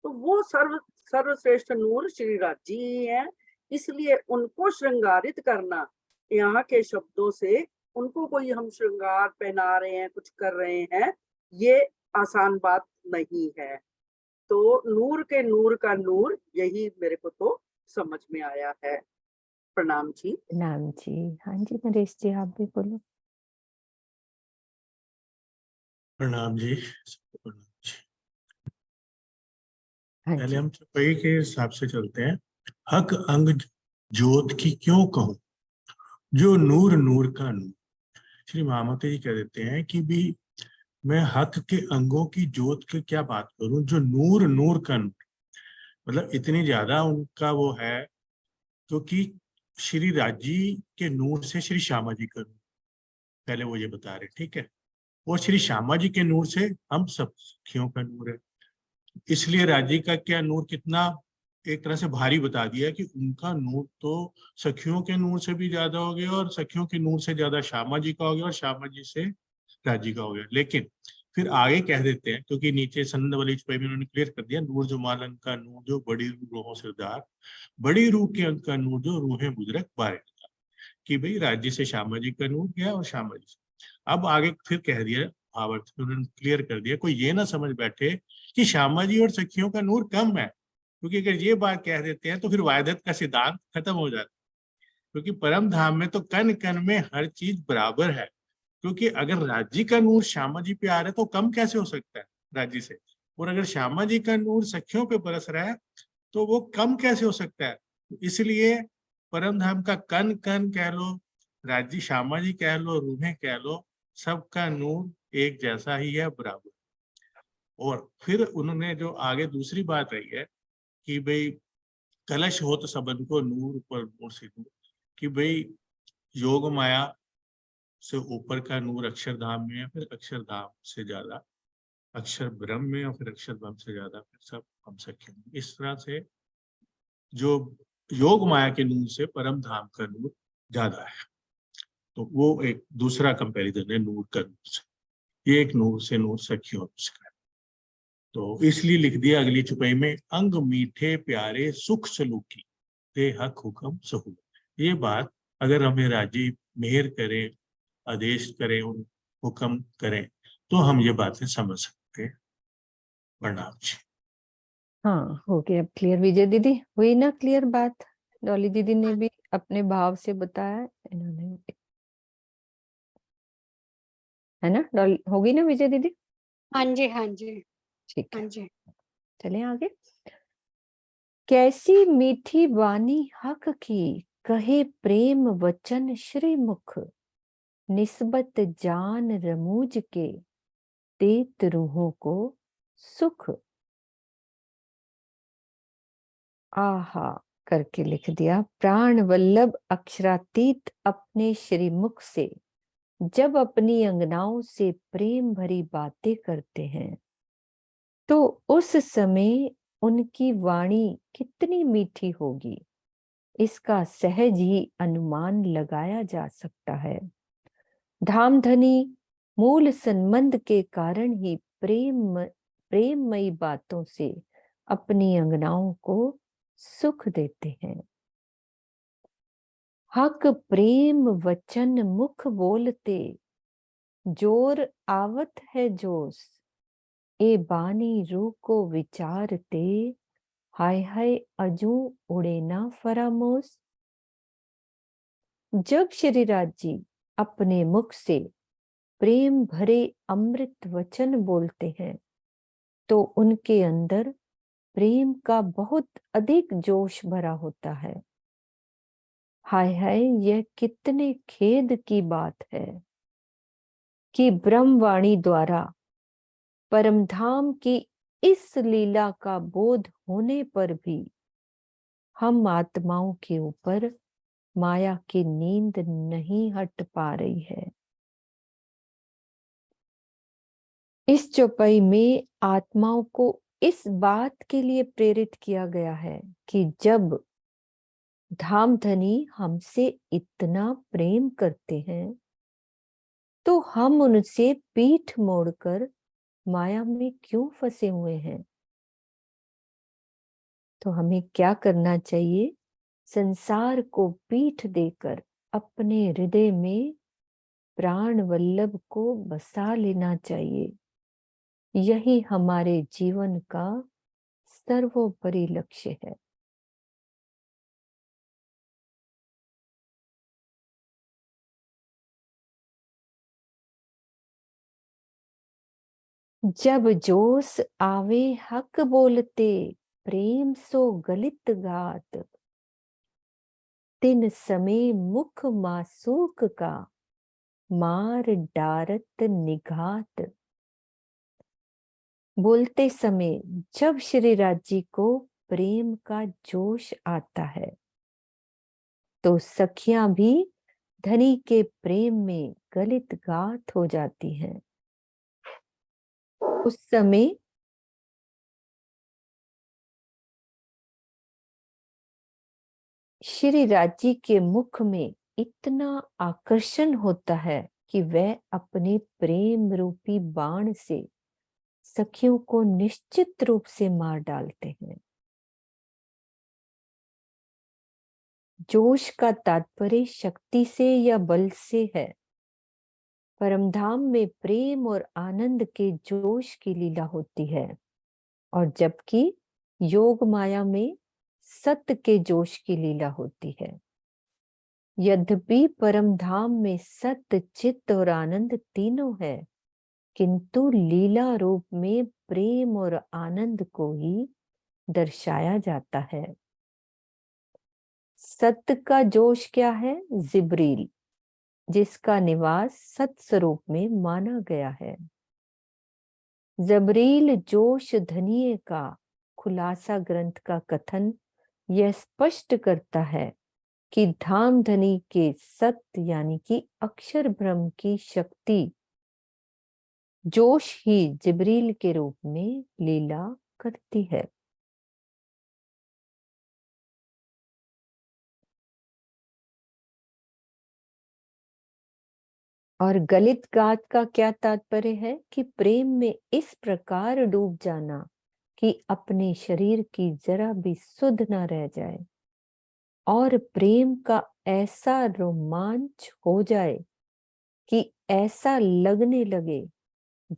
S7: तो वो सर्वश्रेष्ठ नूर श्री राजी ही है। इसलिए उनको श्रृंगारित करना, यहाँ के शब्दों से उनको कोई हम श्रृंगार पहना रहे हैं, कुछ कर रहे हैं, ये आसान बात नहीं है। तो नूर के नूर का नूर, यही मेरे को तो समझ में आया है। प्रणाम जी।
S3: नाम जी। हाँ जी नरेश जी, आप भी बोलो।
S8: प्रणाम जी, सबको प्रणाम जी।
S3: हाँ
S8: पहले
S3: जी।
S8: हम चौपाई के हिसाब से चलते हैं। हक अंग जोत की क्यों कहूं, जो नूर नूर का नूर। श्री महामते जी कह देते हैं कि भी मैं हक के अंगों की जोत की क्या बात करूं, जो नूर नूर का नूर, मतलब इतनी ज्यादा उनका वो है, क्योंकि श्री राजी के नूर से श्री श्यामा जी का नूर, पहले वो ये बता रहे, ठीक है। और श्री श्यामा जी के नूर से हम सब सखियों का नूर है। इसलिए राजी का क्या नूर कितना एक तरह से भारी बता दिया कि उनका नूर तो सखियों के नूर से भी ज्यादा हो गया, और सखियों के नूर से ज्यादा श्यामा जी का हो गया, और श्यामा जी से राजी का हो गया। लेकिन फिर आगे कह देते हैं, क्योंकि नीचे सनंद वाली चौपाई में उन्होंने क्लियर कर दिया, नूर जो मालन का नूर, जो बड़ी रूहों सरदार, बड़ी रूह के अंक का नूर, जो रूहें मुदरक बारे, कि भाई राज्य से श्यामा जी का नूर गया और श्यामा जी से। अब आगे फिर कह दिया भावार्थ में उन्होंने क्लियर कर दिया, कोई ये ना समझ बैठे कि श्यामा जी और सखियों का नूर कम है, क्योंकि अगर ये बात कह देते हैं तो फिर वायदत का सिद्धांत खत्म हो जाता है। क्योंकि परम धाम में तो कन कन में हर चीज बराबर है। क्योंकि अगर राज्य का नूर श्यामा जी पे आ रहा है तो कम कैसे हो सकता है राज्य से, और अगर श्यामा जी का नूर सखियों पे बरस रहा है तो वो कम कैसे हो सकता है। इसलिए परम धाम का कन कन कह लो, राज्य श्यामा जी कह लो, रूहें कह लो, सबका नूर एक जैसा ही है, बराबर। और फिर उन्होंने जो आगे दूसरी बात रही है कि भाई कलश हो तो सबन को नूर पर नूर से नूर, कि भाई योग माया से ऊपर का नूर अक्षरधाम में है, फिर अक्षरधाम से ज्यादा अक्षर ब्रह्म में, और फिर अक्षर ब्रह्म से ज्यादा फिर सब हम सख्य में। इस तरह से जो योग माया के नूर से परम धाम का नूर ज्यादा है। तो वो एक दूसरा कंपैरिजन है नूर का नूर से। ये एक नूर से नूर सखियों का। तो इसलिए लिख दिया अगली चौपाई में, अंग मीठे प्यारे सुख सलूकी, ते हक हुक्म सहू। ये बात अगर हमें राजी मेहर करें, आदेश करें, उन हुक्म करें, तो हम ये बातें समझ सकते हैं। प्रणाम जी।
S3: हाँ हो गया अब क्लियर। विजय दीदी हुई ना क्लियर बात? डॉली दीदी ने भी अपने भाव से बताया, इन्होंने भी, है ना? डॉली होगी ना विजय दीदी?
S6: हाँ जी, हाँ जी,
S3: ठीक
S6: हाँ
S3: है,
S6: जी।
S3: चलिए आगे। कैसी मीठी वाणी हक की, कहे प्रेम वचन श्री मुख, निस्बत जान रमूज के, देत रूहों को सुख। आहा करके लिख दिया। प्राण वल्लभ अक्षरातीत अपने श्रीमुख से जब अपनी अंगनाओं से प्रेम भरी बातें करते हैं तो उस समय उनकी वाणी कितनी मीठी होगी, इसका सहज ही अनुमान लगाया जा सकता है। धामधनी मूल संबंध के कारण ही प्रेममयी बातों से अपनी अंगनाओं को सुख देते हैं। हक प्रेम वचन मुख बोलते, जोर आवत है जोश, ए बानी रूह को विचारते, हाय हाय अजू उड़े ना फरामोश। जब श्रीराज जी अपने मुख से प्रेम भरे अमृत वचन बोलते हैं तो उनके अंदर प्रेम का बहुत अधिक जोश भरा होता है। हाय हाय यह कितने खेद की बात है कि ब्रह्मवाणी द्वारा परमधाम की इस लीला का बोध होने पर भी हम आत्माओं के ऊपर माया की नींद नहीं हट पा रही है। इस चौपाई में आत्माओं को इस बात के लिए प्रेरित किया गया है कि जब धामधनी हमसे इतना प्रेम करते हैं तो हम उनसे पीठ मोड़कर माया में क्यों फंसे हुए हैं। तो हमें क्या करना चाहिए? संसार को पीठ देकर अपने हृदय में प्राण वल्लभ को बसा लेना चाहिए। यही हमारे जीवन का सर्वोपरि लक्ष्य है। जब जोश आवे हक बोलते, प्रेम सो गलित गात, तिन समय मुख मासूक का, मार डारत निघात। बोलते समय जब श्री राज जी को प्रेम का जोश आता है तो सखियां भी धनी के प्रेम में गलित गात हो जाती हैं। उस समय श्री राज जी के मुख में इतना आकर्षण होता है कि वह अपने प्रेम रूपी बाण से सखियों को निश्चित रूप से मार डालते हैं। जोश का तात्पर्य शक्ति से या बल से है। परमधाम में प्रेम और आनंद के जोश की लीला होती है और जबकि योग माया में सत्य के जोश की लीला होती है। यद्यपि परमधाम में सत्य, चित्त और आनंद तीनों है, किंतु लीला रूप में प्रेम और आनंद को ही दर्शाया जाता है। सत्य का जोश क्या है? जिब्रील, जिसका निवास सत स्वरूप में माना गया है। जबरील जोश धनिये का खुलासा ग्रंथ का कथन यह स्पष्ट करता है कि धाम धनी के सत्य यानी कि अक्षर ब्रह्म की शक्ति जोश ही जिब्रील के रूप में लीला करती है। और गलित गात का क्या तात्पर्य है कि प्रेम में इस प्रकार डूब जाना कि अपने शरीर की जरा भी सुध न रह जाए और प्रेम का ऐसा रोमांच हो जाए कि ऐसा लगने लगे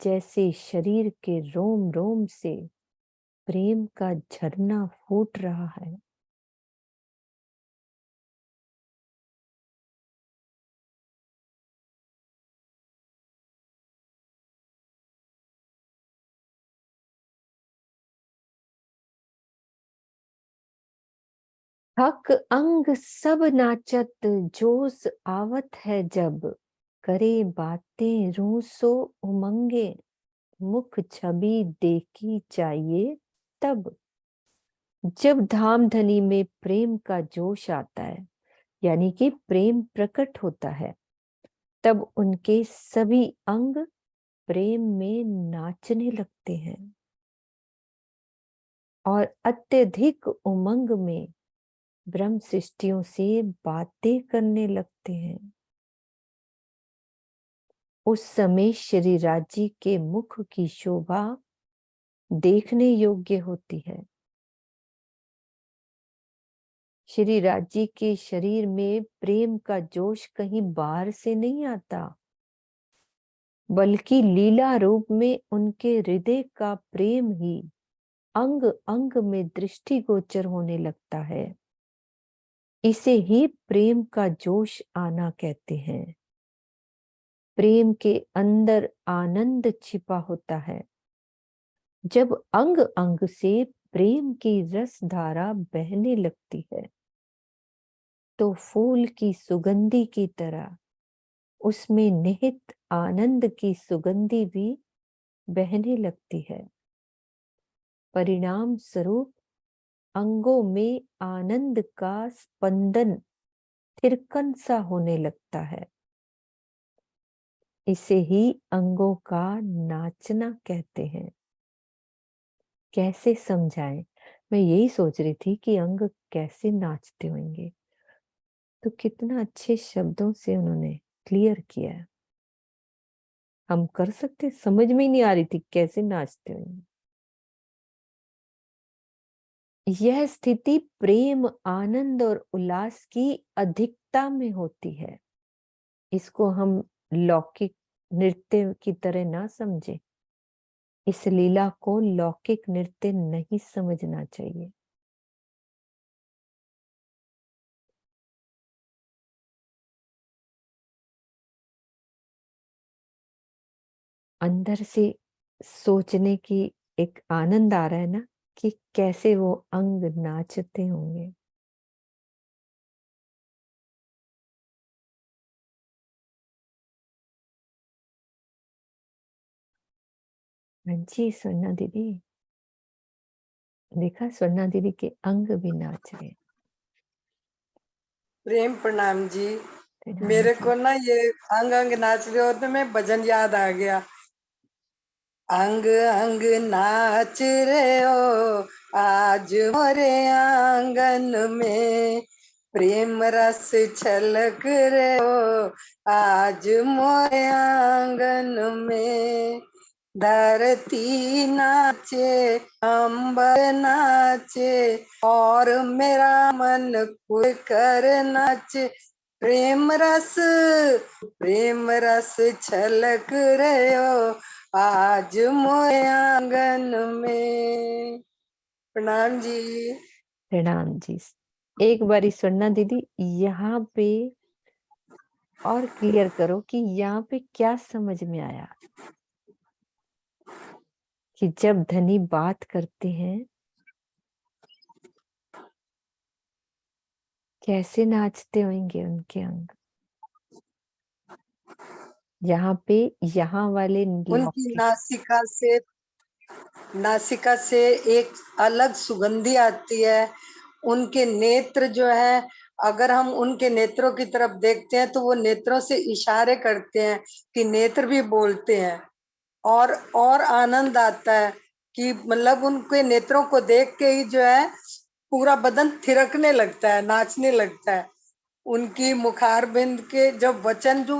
S3: जैसे शरीर के रोम रोम से प्रेम का झरना फूट रहा है। हक अंग सब नाचत, जोश आवत है जब, करे बातें रूह सो उमंगे, मुख छवि देखी चाहिए तब। जब धाम धनी में प्रेम का जोश आता है यानी कि प्रेम प्रकट होता है, तब उनके सभी अंग प्रेम में नाचने लगते हैं और अत्यधिक उमंग में ब्रह्म सृष्टियों से बातें करने लगते हैं। उस समय श्री राज जी के मुख की शोभा देखने योग्य होती है। श्री राज जी के शरीर में प्रेम का जोश कहीं बाहर से नहीं आता, बल्कि लीला रूप में उनके हृदय का प्रेम ही अंग अंग में दृष्टिगोचर होने लगता है। इसे ही प्रेम का जोश आना कहते हैं। प्रेम के अंदर आनंद छिपा होता है। जब अंग अंग से प्रेम की रस धारा बहने लगती है तो फूल की सुगंधी की तरह उसमें निहित आनंद की सुगंधी भी बहने लगती है। परिणाम स्वरूप अंगों में आनंद का स्पंदन थिरकन सा होने लगता है। इसे ही अंगों का नाचना कहते हैं। कैसे समझाएं? मैं यही सोच रही थी कि अंग कैसे नाचते होंगे, तो कितना अच्छे शब्दों से उन्होंने क्लियर किया है। हम कर सकते, समझ में ही नहीं आ रही थी कैसे नाचते होंगे। यह स्थिति प्रेम, आनंद और उल्लास की अधिकता में होती है। इसको हम लौकिक नृत्य की तरह ना समझे। इस लीला को लौकिक नृत्य नहीं समझना चाहिए। अंदर से सोचने की एक आनंद आ रहा है ना कि कैसे वो अंग नाचते होंगे। हाँ जी स्वर्णा दीदी, देखा स्वर्णा दीदी के अंग भी नाच रहे।
S9: प्रेम प्रणाम जी।
S3: प्रणाम
S9: मेरे
S3: जी।
S9: को ना ये अंग अंग नाच रहे होते में भजन याद आ गया। अंग अंग नाच रहे हो आज मोरे आंगन में, प्रेम रस छलक रहे हो आज मोरे आंगन में। धरती नाचे अंबर नाचे और मेरा मन खुल कर नाचे, प्रेम रस छलक रहे हो आज मोए आंगन में। प्रणाम जी।
S3: प्रणाम जी। एक बारी स्वर्णा दीदी यहाँ पे और क्लियर करो कि यहाँ पे क्या समझ में आया कि जब धनी बात करते हैं कैसे नाचते होंगे उनके अंग। यहाँ पे यहाँ वाले
S9: उनकी नासिका से एक अलग सुगंधी आती है। उनके नेत्र जो है, अगर हम उनके नेत्रों की तरफ देखते हैं तो वो नेत्रों से इशारे करते हैं कि नेत्र भी बोलते हैं। और आनंद आता है कि मतलब उनके नेत्रों को देख के ही जो है पूरा बदन थिरकने लगता है, नाचने लगता है। उनकी मुखारबिंद के जब वचन जो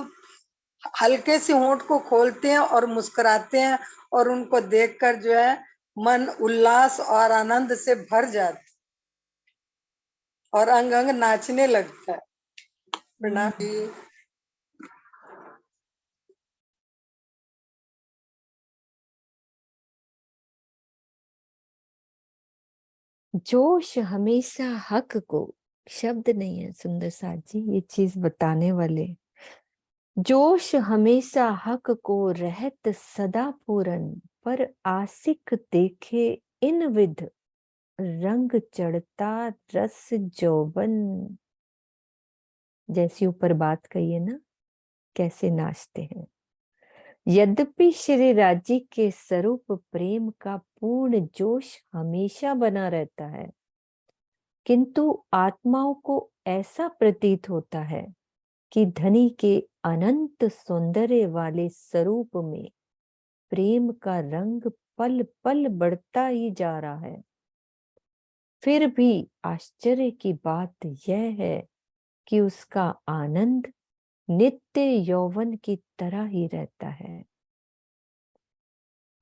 S9: हल्के से होंठ को खोलते हैं और मुस्कुराते हैं, और उनको देखकर जो है मन उल्लास और आनंद से भर जाता है और अंग अंग नाचने लगता है। प्रणाम जी।
S3: जोश हमेशा हक को, शब्द नहीं है सुंदर साथ जी ये चीज बताने वाले। जोश हमेशा हक को रहत सदा पूरन, पर आशिक देखे इन विध रंग चढ़ता रस जौवन। जैसी ऊपर बात कही है ना कैसे नाचते हैं। यद्यपि श्री राजी के स्वरूप प्रेम का पूर्ण जोश हमेशा बना रहता है, किंतु आत्माओं को ऐसा प्रतीत होता है कि धनी के अनंत सौंदर्य वाले स्वरूप में प्रेम का रंग पल पल बढ़ता ही जा रहा है। फिर भी आश्चर्य की बात यह है कि उसका आनंद नित्य यौवन की तरह ही रहता है।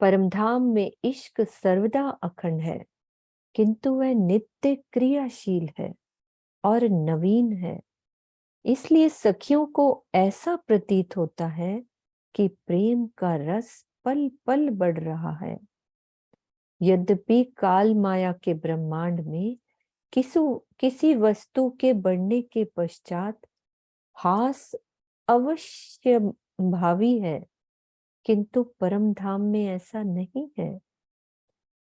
S3: परमधाम में इश्क सर्वदा अखंड है, किंतु वह नित्य क्रियाशील है और नवीन है। इसलिए सखियों को ऐसा प्रतीत होता है कि प्रेम का रस पल पल बढ़ रहा है। यद्यपि काल माया के ब्रह्मांड में किसी वस्तु के बढ़ने के पश्चात हास अवश्य भावी है, किंतु परम धाम में ऐसा नहीं है।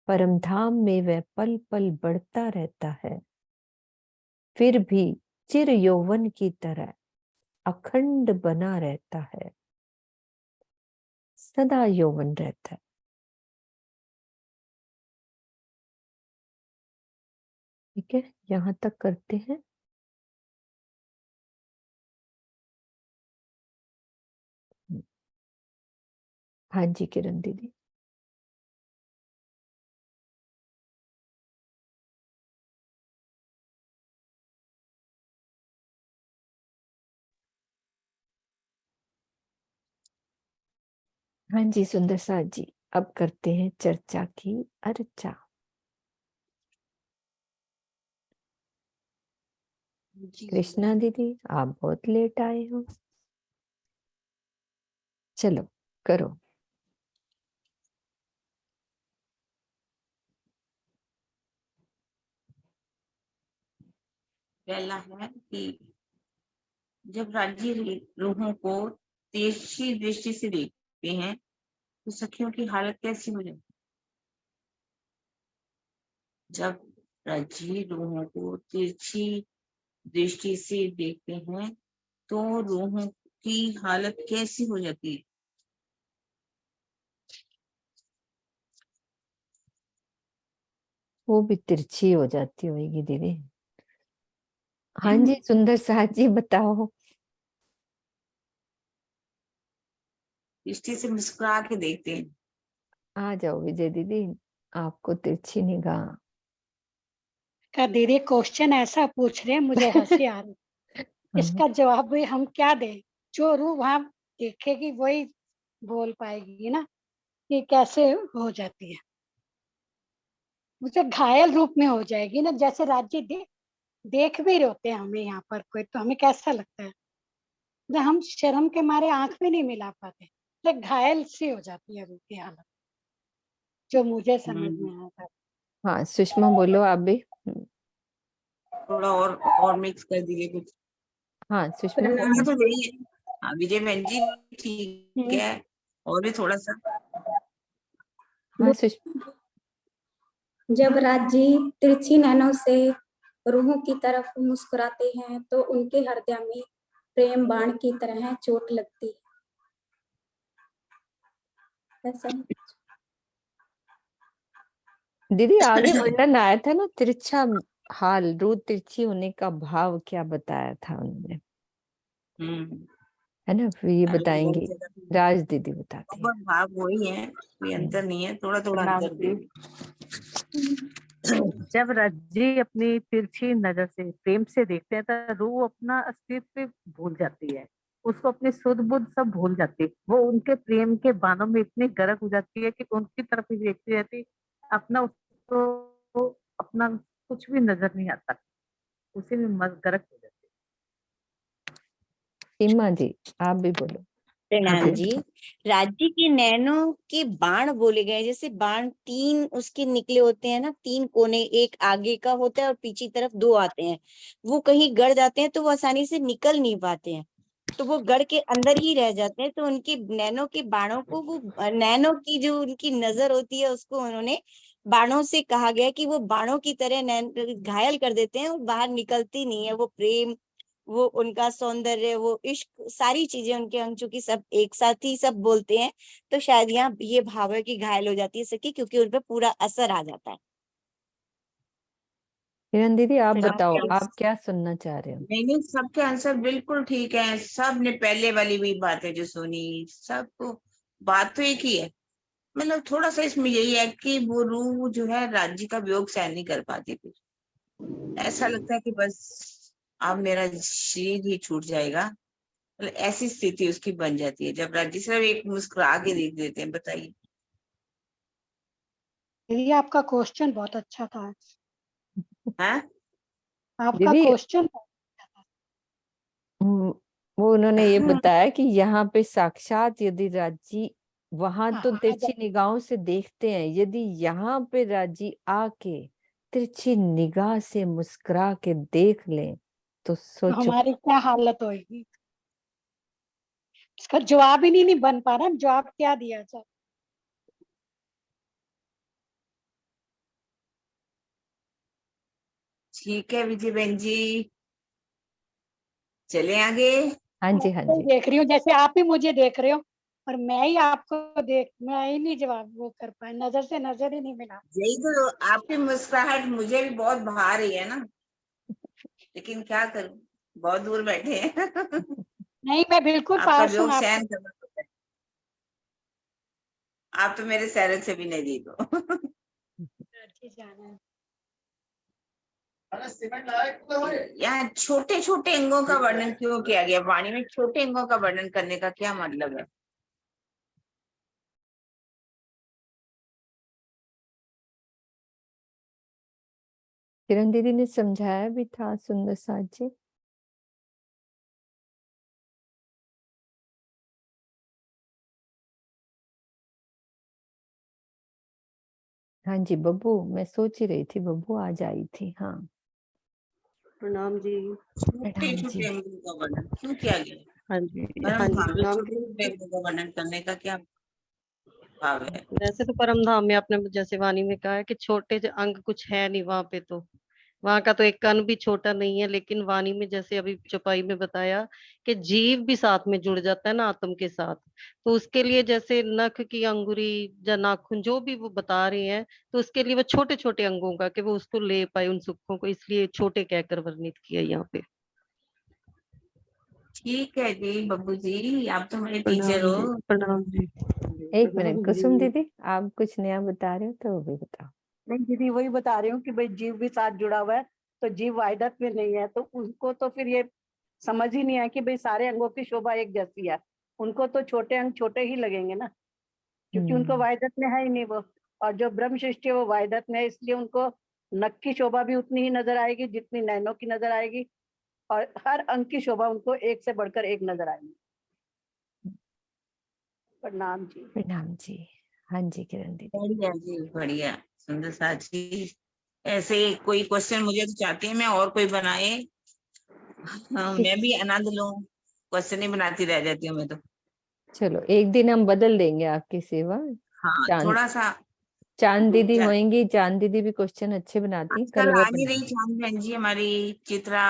S3: परम धाम में वह पल पल बढ़ता रहता है, फिर भी चिर यौवन की तरह अखंड बना रहता है, सदा यौवन रहता है। ठीक है, यहां तक करते हैं। हाँ जी किरण दीदी। हाँ जी सुंदर साथ जी, अब करते हैं चर्चा की अर्चा। कृष्णा दीदी आप बहुत लेट आए हो, चलो करो।
S1: पहला है कि जब राज्य रूहों को तिरछी दृष्टि से देखते हैं तो सखियों की हालत कैसी हो जाती? जब रज्जी रूहों को तिरछी दृष्टि से देखते हैं तो रूहों की हालत कैसी हो जाती है?
S3: वो भी तिरछी हो जाती होगी दीदी। हाँ जी सुंदर साथ जी बताओ।
S1: दृष्टि से मुस्कुरा के देखते हैं।
S3: आ जाओ विजय दीदी, आपको तिरछी निगाह।
S6: का दीदी क्वेश्चन ऐसा पूछ रहे हैं, मुझे हंसी आ रही। इसका जवाब भी हम क्या दें? जो रूह वहां देखेगी वही बोल पाएगी ना कि कैसे हो जाती है। मुझे घायल रूप में हो जाएगी ना, जैसे राज्य देख भी रहे होते हैं हमें यहाँ पर कोई, तो हमें कैसा लगता है जब हम शर्म के मारे आंख भी नहीं मिला पाते, तो घायल सी हो जाती है रूह की हालत, जो मुझे समझ में आता है।
S3: हाँ सुषमा बोलो आप भी।
S1: थोड़ा और मिक्स कर दीजिए कुछ।
S3: हाँ सुषमा।
S1: बोलना तो यही है। हाँ विजय बहन जी ठीक है, और भी थोड़ा सा।
S3: हाँ सुषमा।
S10: जब राजी तिरछी नैनों से रूहों की तरफ मुस्कुराते हैं तो उनके हृदय में प्रेम बाण की तरह चोट लगती है। ऐसा
S3: दीदी आगे वर्णन आया था ना तिरछा हाल, रूह तिरछी होने का भाव क्या बताया था उन्होंने, है ना? फिर ये बताएंगे, राज दीदी बताती है।
S1: भाव वही है, कोई अंतर नहीं है, थोड़ा थोड़ा अंतर दे।
S11: जब रज्जी अपनी तिरछी नजर से प्रेम से देखते हैं तो रूह अपना अस्तित्व भूल जाती है, उसको अपनी सुध बुद्ध सब भूल जाती है। वो उनके प्रेम के बाणों में इतनी गर्क हो जाती है कि उनकी तरफ ही देखती रहती, अपना उसको अपना कुछ भी नजर नहीं आता, उसी में गर्क हो जाती है।
S3: सीमा जी आप भी बोलो।
S4: प्रणाम जी। राज्य के नैनों के बाण बोले गए, जैसे बाण तीन उसके निकले होते हैं ना, तीन कोने, एक आगे का होता है और पीछे तरफ दो आते हैं। वो कहीं गड़ जाते हैं तो वो आसानी से निकल नहीं पाते हैं, तो वो गढ़ के अंदर ही रह जाते हैं। तो उनके नैनों के बाणों को, वो नैनों की जो उनकी नजर होती है उसको उन्होंने बाणों से कहा गया कि वो बाणों की तरह नैन घायल कर देते हैं और बाहर निकलती नहीं है। वो प्रेम, वो उनका सौंदर्य, वो इश्क, सारी चीजें उनके अंग चूंकि सब एक साथ ही सब बोलते हैं, तो शायद यहाँ ये भाव है कि घायल हो जाती है सखी, क्योंकि उन पर पूरा असर आ जाता है।
S3: किरण दीदी आप बताओ, आप क्या सुनना चाह रहे हो?
S1: नहीं, सबके आंसर बिल्कुल ठीक है। सब ने पहले वाली भी बातें जो सुनी, सबको बात तो एक ही है। मतलब थोड़ा सा इसमें यही है कि वो रूह जो है राज्य का वियोग सहन नहीं कर पाती, फिर ऐसा लगता है कि बस अब मेरा शरीर ही छूट जाएगा। मतलब ऐसी स्थिति उसकी बन जाती है जब राज्य सिर्फ एक मुस्कुरा के देख देते हैं। बताइए।
S6: ये आपका क्वेश्चन बहुत अच्छा था।
S1: हाँ
S6: आपका
S3: दीदी
S6: क्वेश्चन
S3: वो उन्होंने ये बताया कि यहाँ पे साक्षात यदि राजी वहां तो तिरछी निगाहों से देखते हैं, यदि यहाँ पे राजी आके तिरछी निगाह से मुस्कुरा के देख लें तो सोचो
S6: हमारी क्या हालत होगी। इसका जवाब ही नहीं बन पा रहा, जवाब क्या दिया जाए।
S1: ठीक है विजय बहन जी, चले आगे।
S3: हाँ जी हाँ जी।
S6: देख रही हूँ जैसे आप ही मुझे देख रहे हो और मैं ही आपको मैं ही नहीं जवाब वो कर पाए, नजर से नजर ही नहीं मिला।
S1: यही तो, आपकी मुस्कुराहट मुझे भी बहुत भा रही है ना, लेकिन क्या करूं, बहुत दूर बैठे हैं।
S6: नहीं, मैं बिल्कुल
S1: आपका
S6: पास हूँ।
S1: वियोग
S6: आप
S1: सहन करना पड़ता है। आप तो मेरे सैरत से भी नहीं दी तो। यहाँ छोटे छोटे अंगों का वर्णन क्यों किया गया? वाणी में छोटे अंगों का वर्णन करने का क्या मतलब है?
S3: किरण दीदी ने समझाया भी था सुंदर साथ जी। हाँ जी बब्बू, मैं सोच ही रही थी बब्बू आज आई थी। हाँ
S5: प्रणाम जी।
S1: छोटे छोटे अंगों का वर्णन क्यों किया गया?
S5: हाँ जी
S1: परम
S5: हाँ जी
S1: धाम में
S5: प्रणाम।
S1: छोटे छोटे अंगों का वर्णन करने का क्या? भाव है।
S12: वैसे तो परम धाम में आपने जैसे वाणी में कहा है कि छोटे से अंग कुछ है नहीं वहां पे, तो वहां का तो एक कण भी छोटा नहीं है, लेकिन वाणी में जैसे अभी चौपाई में बताया कि जीव भी साथ में जुड़ जाता है ना आत्म के साथ, तो उसके लिए जैसे नख की अंगुरी या नाखून जो भी वो बता रहे हैं, तो उसके लिए वो छोटे छोटे अंगों का कि वो उसको ले पाए उन सुखों को, इसलिए छोटे कहकर वर्णित किया यहाँ पे।
S1: ठीक है जी बब्बू जी, आप तो मेरे
S12: प्रणाम
S1: टीचर
S12: जी,
S1: हो।
S12: प्रणाम जी।
S3: एक मिनट कुसुम दीदी, आप कुछ नया बता रहे हो तो वो भी बताओ।
S5: नहीं दीदी, वही बता रही हूँ कि भाई जीव भी साथ जुड़ा हुआ है, तो जीव वाहिदत में नहीं है, तो उसको तो फिर ये समझ ही नहीं है कि भाई सारे अंगों की शोभा एक जैसी है। उनको तो छोटे अंग छोटे ही लगेंगे ना, क्योंकि उनको वाहिदत में है ही नहीं वो। और जो ब्रह्म सृष्टि है वो वाहिदत में है, इसलिए उनको नख की शोभा भी उतनी ही नजर आएगी जितनी नैनों की नजर आएगी, और हर अंग की शोभा उनको एक से बढ़कर एक नजर आएगी। प्रणाम जी।
S3: प्रणाम जी। हाँ जी किरण दीदी।
S1: बढ़िया जी, बढ़िया सुंदर सा जी। ऐसे कोई क्वेश्चन मुझे तो चाहती है मैं और कोई बनाए, हाँ, मैं भी आनंद लूं, क्वेश्चन ही बनाती रह जाती हूँ मैं तो।
S3: चलो एक दिन हम बदल देंगे आपकी सेवा।
S1: हाँ
S3: चांद
S1: थोड़ा सा।
S3: चांद दीदी
S1: चल,
S3: होंगी, चांद दीदी भी क्वेश्चन अच्छे बनाती,
S1: आजकल
S3: कल वो
S1: आ नहीं
S3: बना,
S1: रही चांद बहन जी हमारी, चित्रा,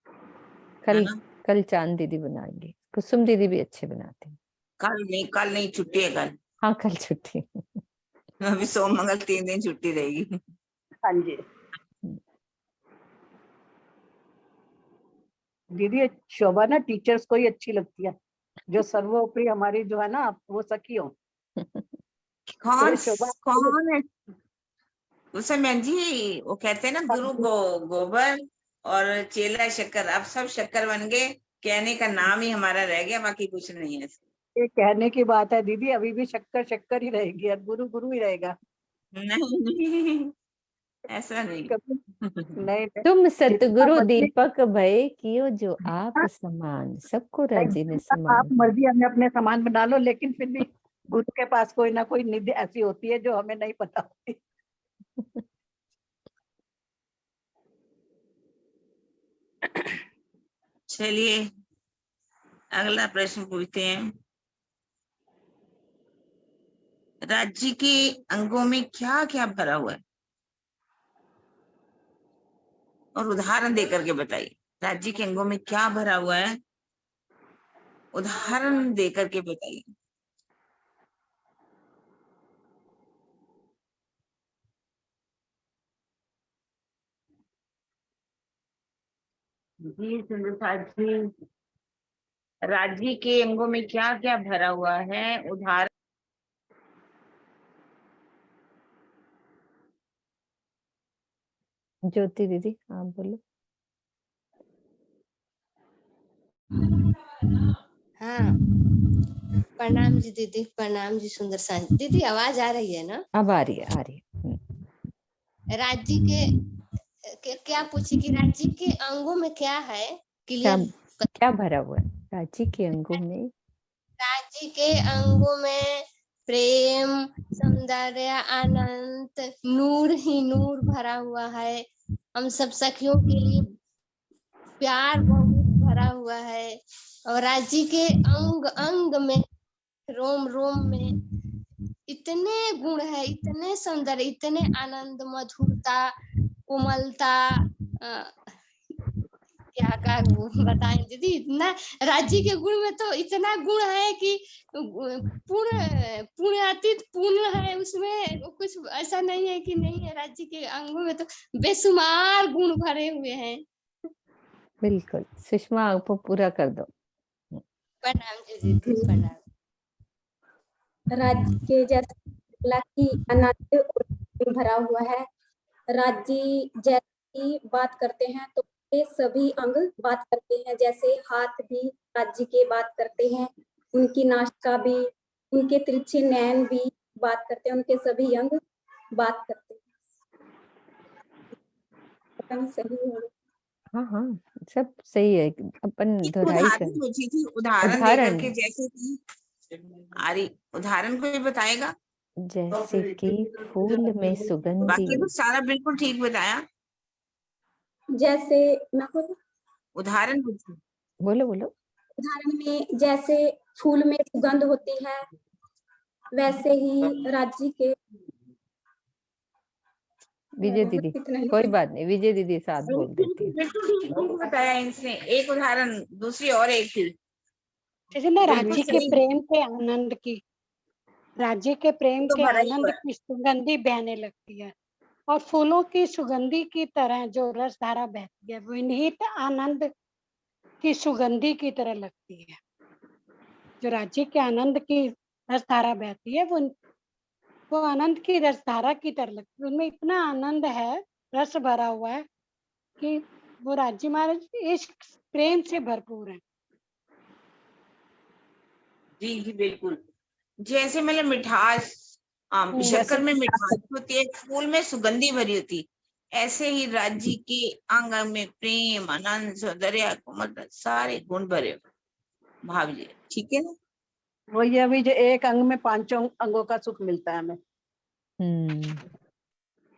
S1: है
S3: कल
S1: ना।
S3: कल चांद दीदी बनाएंगे। कुसुम दीदी भी अच्छे बनाती हैं।
S1: कल नहीं छुट्टी है कल।
S3: हाँ कल छुट्टी।
S1: अभी सोम मंगल 3 दिन छुट्टी रहेगी।
S5: हाँ जी दीदी, ये शोभा ना टीचर्स को ही अच्छी लगती है, जो सर्वोपरि हमारी जो है ना वो सखी हो। तो ये शोभा
S1: कौन है कुसुम बहन जी? वो कहते हैं ना गुरु गोबर और चेला शक्कर, अब सब शक्कर बन गए, कहने का नाम ही हमारा रह गया, बाकी कुछ नहीं है।
S5: ये कहने की बात है दीदी, अभी भी शक्कर शक्कर ही रहेगी और गुरु गुरु ही रहेगा।
S1: नहीं ऐसा नहीं।
S5: कभी नहीं
S3: तुम
S5: जितना
S3: सतगुरु
S5: मर्जी
S3: दीपक भय कियो जो आप समान, सबको राजी ने
S5: आप
S3: समान।
S5: मर्जी हमें अपने समान बना लो, लेकिन फिर भी गुरु के पास कोई ना कोई निधि ऐसी होती है जो हमें नहीं पता होती।
S1: चलिए अगला प्रश्न पूछते हैं। राज्य के अंगों में क्या क्या भरा हुआ है, और उदाहरण देकर के बताइए। राज्य के अंगों में क्या भरा हुआ है, उदाहरण देकर के बताइए। जी सुंदर जी, राज्य के अंगों में क्या क्या भरा हुआ है, उदाहरण।
S3: ज्योति दीदी आप बोलो।
S13: हाँ प्रणाम जी दीदी, प्रणाम जी सुंदर सांझ दीदी, आवाज आ रही है ना?
S3: अब आ रही है, आ रही है।
S13: राज्य के क्या पूछी कि राज्य के अंगों में क्या है,
S3: क्या
S13: क्लियर।
S3: क्या भरा हुआ है राज्य के अंगों में?
S13: राज्य के अंगों में प्रेम, सौंदर्य, आनंद, नूर ही नूर भरा हुआ है। हम सब सखियों के लिए प्यार बहुत भरा हुआ है। और राज्य के अंग अंग में, रोम रोम में इतने गुण है, इतने सौंदर्य, इतने आनंद, मधुरता, कोमलता, क्या बताएं दीदी। इतना राज्य के गुण में तो इतना गुण है कि पूर्ण अतीत पूर्ण है, उसमें कुछ ऐसा नहीं है कि नहीं है। राज्य के अंगों में तो बेशुमार गुण भरे हुए हैं।
S3: बिल्कुल सुषमा, आपको पूरा कर दो।
S13: प्रणाम जी दीदी, प्रणाम।
S10: राज्य के जैसे की आनंद और भरा हुआ है। राज्य जैसी बात करते हैं तो ये सभी अंग बात करते हैं, जैसे हाथ भी राज्य के बात करते हैं, उनकी नासिका भी, उनके तिरछे नैन भी बात करते हैं, उनके सभी अंग बात करते हैं। सही है।
S3: हाँ हाँ सब सही है, अपन दोहराई
S1: उदाहरण
S3: कर।
S1: पूछी थी, उदाहरण देकर के, जैसे कि अरे उदाहरण कोई बताएगा?
S3: जैसे कि फूल में सुगंधि।
S1: बाकी तो सारा बिल्कुल ठीक बताया।
S10: जैसे मैं बोलूं,
S1: उदाहरण पूछो।
S3: बोलो बोलो।
S10: उदाहरण में जैसे फूल में सुगंध होती है, वैसे ही राज्य के
S3: विजय
S10: बस
S3: दीदी,
S10: इतना ही।
S3: कोई बात नहीं, विजय दीदी साथ बोल देती है।
S1: बिल्कुल ठीक बताया इनसे। एक उदाहरण, दूसरी और एक थी।
S6: जैसे ना
S1: बिल्कुल
S6: राज्य के
S1: सही।
S6: प्रेम के आनंद की, राज्य के प्रेम
S1: तो
S6: के
S1: भरा ही
S6: आनंद
S1: हुआ है।
S6: की सुगंधी बहने लगती है, और फूलों की सुगंधी की तरह जो रसधारा बहती है वो निहित आनंद की सुगंधी की तरह लगती है। जो राज्य के आनंद की रसधारा बहती है वो आनंद की रसधारा की तरह लगती है। उनमें इतना आनंद है, रस भरा हुआ है कि वो राज्य महाराज इश्क प्रेम से भरपूर है।
S1: जी जी बिल्कुल। जैसे मतलब मिठास, शक्कर में मिठास होती है, फूल में सुगंधी भरी होती, ऐसे ही राज्य के अंग में प्रेम, आनंद, सौंदर्य, कोमलता, सारे गुण भरे हुए भाव जी। ठीक है ना?
S5: वही अभी जो एक अंग में पांचों अंगों का सुख मिलता है हमें।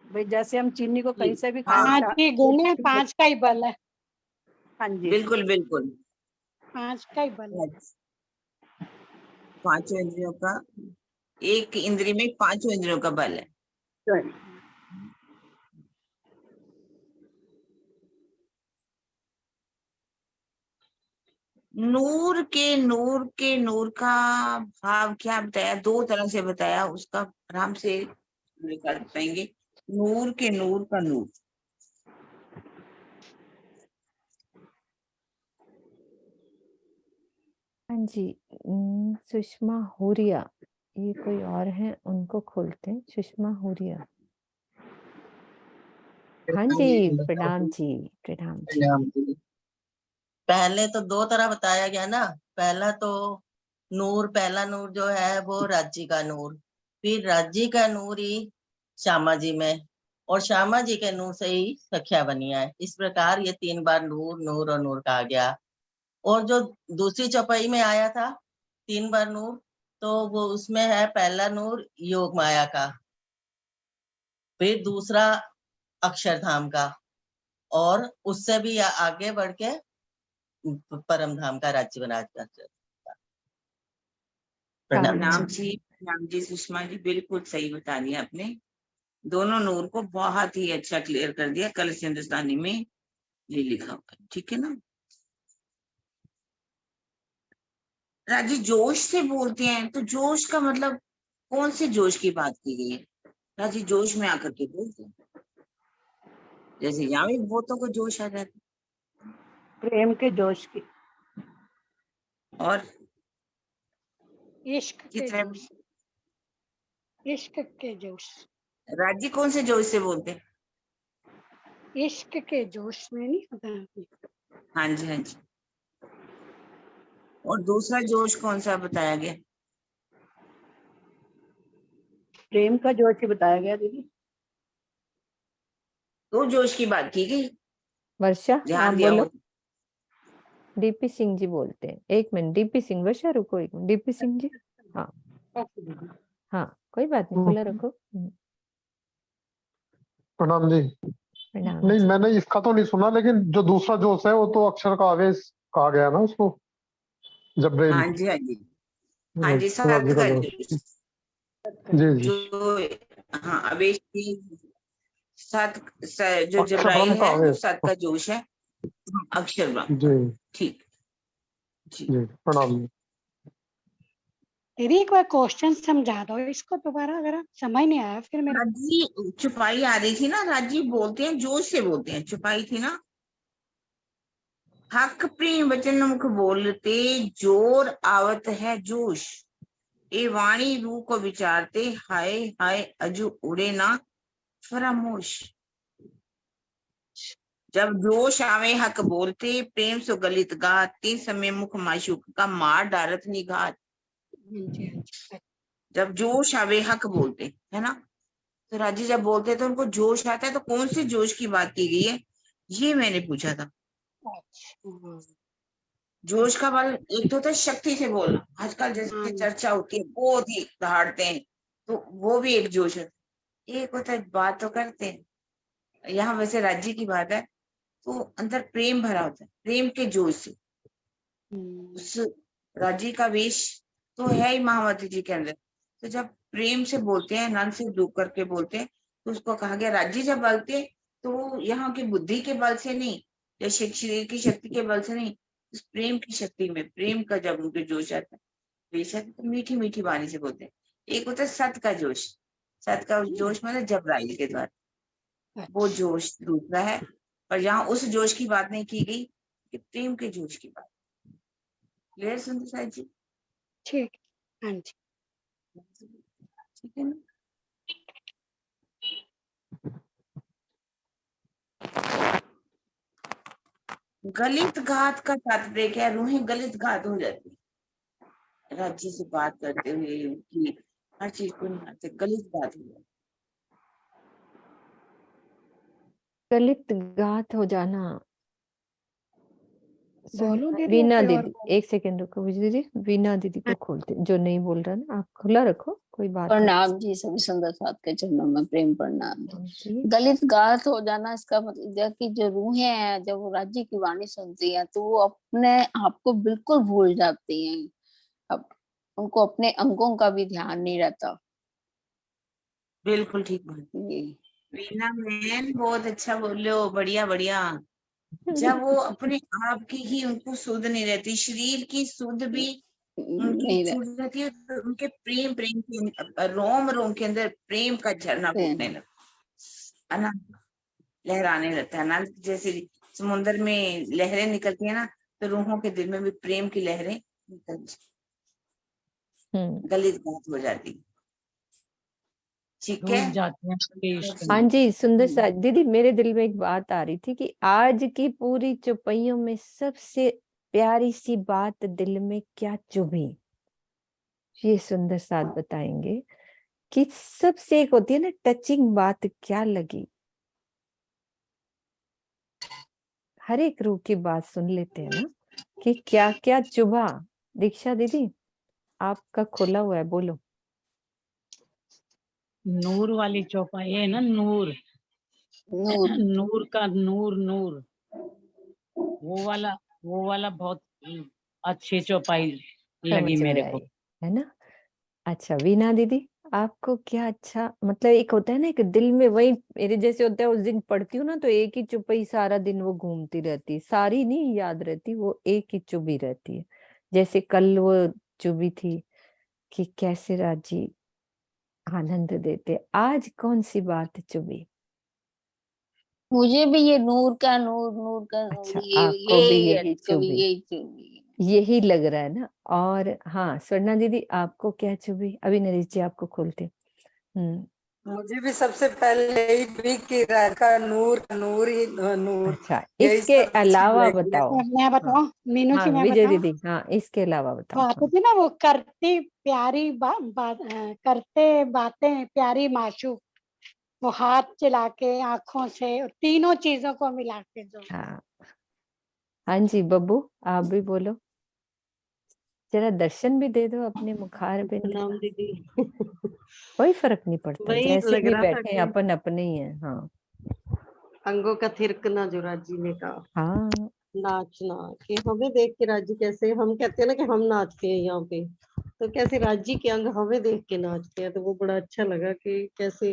S5: भाई जैसे हम चीनी को कहीं से भी खाएं,
S1: हाँ,
S6: 5 ही गुण है, 5 का ही बल है।
S5: हाँ जी,
S1: बिल्कुल बिल्कुल।
S6: 5 का ही बल है।
S1: पांचों इंद्रियों का, एक इंद्रिय में पांचों इंद्रियों का बल है। नूर का भाव क्या बताया? 2 तरह से बताया, उसका आराम से निकाल पाएंगे। नूर का नूर।
S3: हाँ जी, सुषमा हुरिया, ये कोई और है, उनको खोलते हैं। सुषमा हुरिया। हाँ जी, प्रणाम जी, प्रणाम जी।
S14: पहले तो 2 तरह बताया गया ना। पहला नूर जो है वो राज्य का नूर, फिर राज्य का नूर ही श्यामा जी में, और श्यामा जी के नूर से ही सखिया बनी है। इस प्रकार ये 3 बार नूर नूर और नूर कहा गया। और जो दूसरी चौपाई में आया था 3 बार नूर, तो वो उसमें है पहला नूर योग माया का, फिर दूसरा अक्षरधाम का, और उससे भी आगे बढ़ के परम धाम का राज्य बना।
S1: प्रणाम जी सुषमा जी, बिल्कुल सही बता दिया आपने। दोनों नूर को बहुत ही अच्छा क्लियर कर दिया। कलश हिंदुस्तानी में ये लिखा हुआ है। ठीक है ना? राजी जोश से बोलते हैं, तो जोश का मतलब कौन से जोश की बात की गई है? राजी जोश में आकर के बोलते हैं, जैसे यहाँ भी बहुतों को जोश आ जाता है।
S5: प्रेम के जोश की,
S1: और
S6: इश्क के जोश, इश्क के जोश।
S1: राजी कौन से जोश से बोलते हैं?
S6: इश्क के जोश में नहीं होता है।
S1: हाँ जी हाँ जी। और दूसरा जोश कौन सा बताया गया?
S5: प्रेम का जोश ही बताया गया दीदी।
S1: 2 जोश की बात की गई।
S3: वर्षा, आप
S1: ध्यान दिया
S3: बोलो।
S1: हो?
S3: डीपी सिंह जी बोलते हैं। 1 मिनट, डीपी सिंह, वर्षा रुको 1 मिनट, डीपी सिंह जी। हाँ हाँ, कोई बात नहीं, खुला रखो।
S15: प्रणाम जी।
S3: प्रणाम
S15: नहीं,
S3: जी।
S15: मैंने इसका तो नहीं सुना, लेकिन जो दूसरा जोश है वो तो अक्षर का आवेश कहा गया ना उसको, जब्रेल।
S1: हाँ जी हाँ जी हाँ जी, सात
S15: राज्य का
S1: का
S15: जोश।
S1: जोश।
S15: जी जी।
S1: जो हाँ आवेश की जो
S15: अक्षर
S1: जब्राइल
S15: ब्रह्म का
S1: है वो
S15: आवेश।
S1: 7 का जोश है। अक्षर ब्रह्म।
S15: जी
S1: ठीक जी।
S15: जी, प्रणाम जी।
S6: दीदी एक बार क्वेश्चन समझा दो इसको दोबारा, अगर आप समझ नहीं आया फिर मेरे।
S1: राजी छुपाई आ रही थी ना, राजी बोलते हैं जोश से बोलते हैं, छुपाई थी ना। हक प्रेम वचन मुख बोलते, जोर आवत है जोश, ए वाणी रू को विचारते, हाय हाय अजू उड़े ना फरामोश। जब जोश आवे हक बोलते, प्रेम सो गलित गात, तीन समय मुख माशूक का मार डारत निघात। जब जोश आवे हक बोलते, है ना? तो राजी जब बोलते तो उनको जोश आता है, तो कौन से जोश की बात की गई है, ये मैंने पूछा था। जोश का बल एक तो होता है शक्ति से बोलना, आजकल जैसे चर्चा होती है बहुत ही दहाड़ते हैं, तो वो भी एक जोश है। एक होता है बात तो करते हैं, यहाँ वैसे राज्य की बात है, तो अंदर प्रेम भरा होता है, प्रेम के जोश से। उस राज्य का वेश तो है ही महावती जी के अंदर, तो जब प्रेम से बोलते हैं, नन से दुख करके बोलते हैं, तो उसको कहा गया राज्य जब बोलते तो वो यहाँ की बुद्धि के बल से नहीं या शरीर की शक्ति के बल से नहीं, उस प्रेम की शक्ति में, प्रेम का जब उनके जोश आता है, बेशक तो मीठी मीठी वाणी से बोलते हैं। एक होता है सत का जोश, सत का जोश मतलब जबराइल के द्वारा, वो जोश दूसरा है। पर यहाँ उस जोश की बात नहीं की गई कि प्रेम के जोश की बात। क्लियर सुंदर साहब जी?
S6: ठीक, हाँ जी।
S1: ठीक है ना? गलित घात का तात्पर्य क्या है? रूहें गलित घात हो जाती है राज्य से बात करते हुए, उनकी हर चीज को निहारते गलित घात हो जाती।
S3: गलित घात हो जाना।
S6: बोलो दीदी
S3: वीना
S6: ऐसे और
S3: दीदी,
S6: बोलो।
S3: एक सेकंड रुको दीदी, वीना दीदी को खोलते, जो नहीं बोल रहा ना आप खुला रखो, कोई बात नहीं।
S16: प्रणाम जी, सभी सुंदर साथ के चरणों में प्रेम प्रणाम।
S3: जी
S16: गलित गात हो जाना, इसका मतलब है कि जो रूहें हैं जब वो राज्य की वाणी सुनती हैं तो वो अपने आप को बिल्कुल भूल जाती हैं। अब उनको अपने अंगों का भी ध्यान नहीं रहता।
S1: बिल्कुल ठीक बात। वीना मैन बहुत अच्छा बोले हो, बढ़िया बढ़िया। जब वो अपने आप की ही उनको सुध नहीं रहती, शरीर की सुध भी उनकी
S16: नहीं
S1: छूट जाती है, तो उनके प्रेम प्रेम के रोम रोम के अंदर प्रेम का झरना फूटने लगता, अनंत लहराने लगता है। अनंत जैसे समुद्र में लहरें निकलती है ना, तो रूहों के दिल में भी प्रेम की लहरें निकल गलित घात हो जाती। ठीक है?
S3: हाँ जी सुंदर सा दीदी, मेरे दिल में एक बात आ रही थी कि आज की पूरी चौपाइयों में सबसे प्यारी सी बात दिल में क्या चुभी, ये सुंदर साथ बताएंगे कि सबसे एक होती है ना टचिंग बात, क्या लगी? हर एक रूह की बात सुन लेते हैं ना कि क्या क्या चुभा। दीक्षा दीदी आपका खोला हुआ है, बोलो।
S17: नूर वाली चौपाई है ना, नूर
S16: नूर
S17: नूर का नूर, नूर वो वाला बहुत अच्छी चौपाई लगी
S3: समझ में
S17: मेरे
S3: आई
S17: को।
S3: है ना? अच्छा वीना दीदी आपको क्या अच्छा, मतलब एक होता है ना कि दिल में, वही मेरे जैसे होता है, उस दिन पढ़ती हूँ ना तो एक ही चुपई सारा दिन वो घूमती रहती है, सारी नहीं याद रहती, वो एक ही चुभी रहती है। जैसे कल वो चुभी थी कि कैसे राजी आनंद देते, आज कौन सी बात चुभी?
S16: मुझे भी ये नूर का नूर, नूर का नूर,
S3: अच्छा
S16: ये
S3: आपको भी
S16: ये
S3: यही
S16: कभी
S3: चुभी,
S16: यही चुभी।
S3: यही लग रहा है ना? और हाँ स्वर्णा दीदी आपको क्या चुभी? अभी नरेश जी आपको खोलते।
S9: मुझे भी सबसे पहले यही भी कि रात का नूर ही नूर,
S3: अच्छा
S9: यही
S3: इसके
S9: सब चीज
S3: अलावा
S9: लगी है।
S3: बताओ।
S6: मैं बताऊं मीनू
S3: हाँ
S6: जी, मैं
S3: विजय
S6: बताऊं?
S3: दीदी, हाँ इसके अलावा
S6: वो
S3: बताओ।
S6: आती थी ना, वो करती प्यारी करते बातें प्यारी माशूक, वो हाथ चला के आंखों से और तीनों चीजों को मिला के जो।
S3: हाँ हाँ जी बब्बू आप भी बोलो, जरा दर्शन भी दे दो अपने मुखार बिंद
S12: प्रणाम
S3: का।
S12: दीदी।
S3: कोई फर्क नहीं पड़ता,
S12: वही
S3: जैसे
S12: लग
S3: भी
S12: रहा था
S3: बैठे
S12: कि
S3: अपन अपने ही है। हाँ
S12: अंगों का थिरकना जो राजी ने कहा,
S3: हाँ
S12: नाचना, कि हमें देख के राजी कैसे, हम कहते हैं ना कि हम नाचते हैं यहाँ पे, तो कैसे राजी के अंग हमें देख के नाचते हैं, तो वो बड़ा अच्छा लगा कि कैसे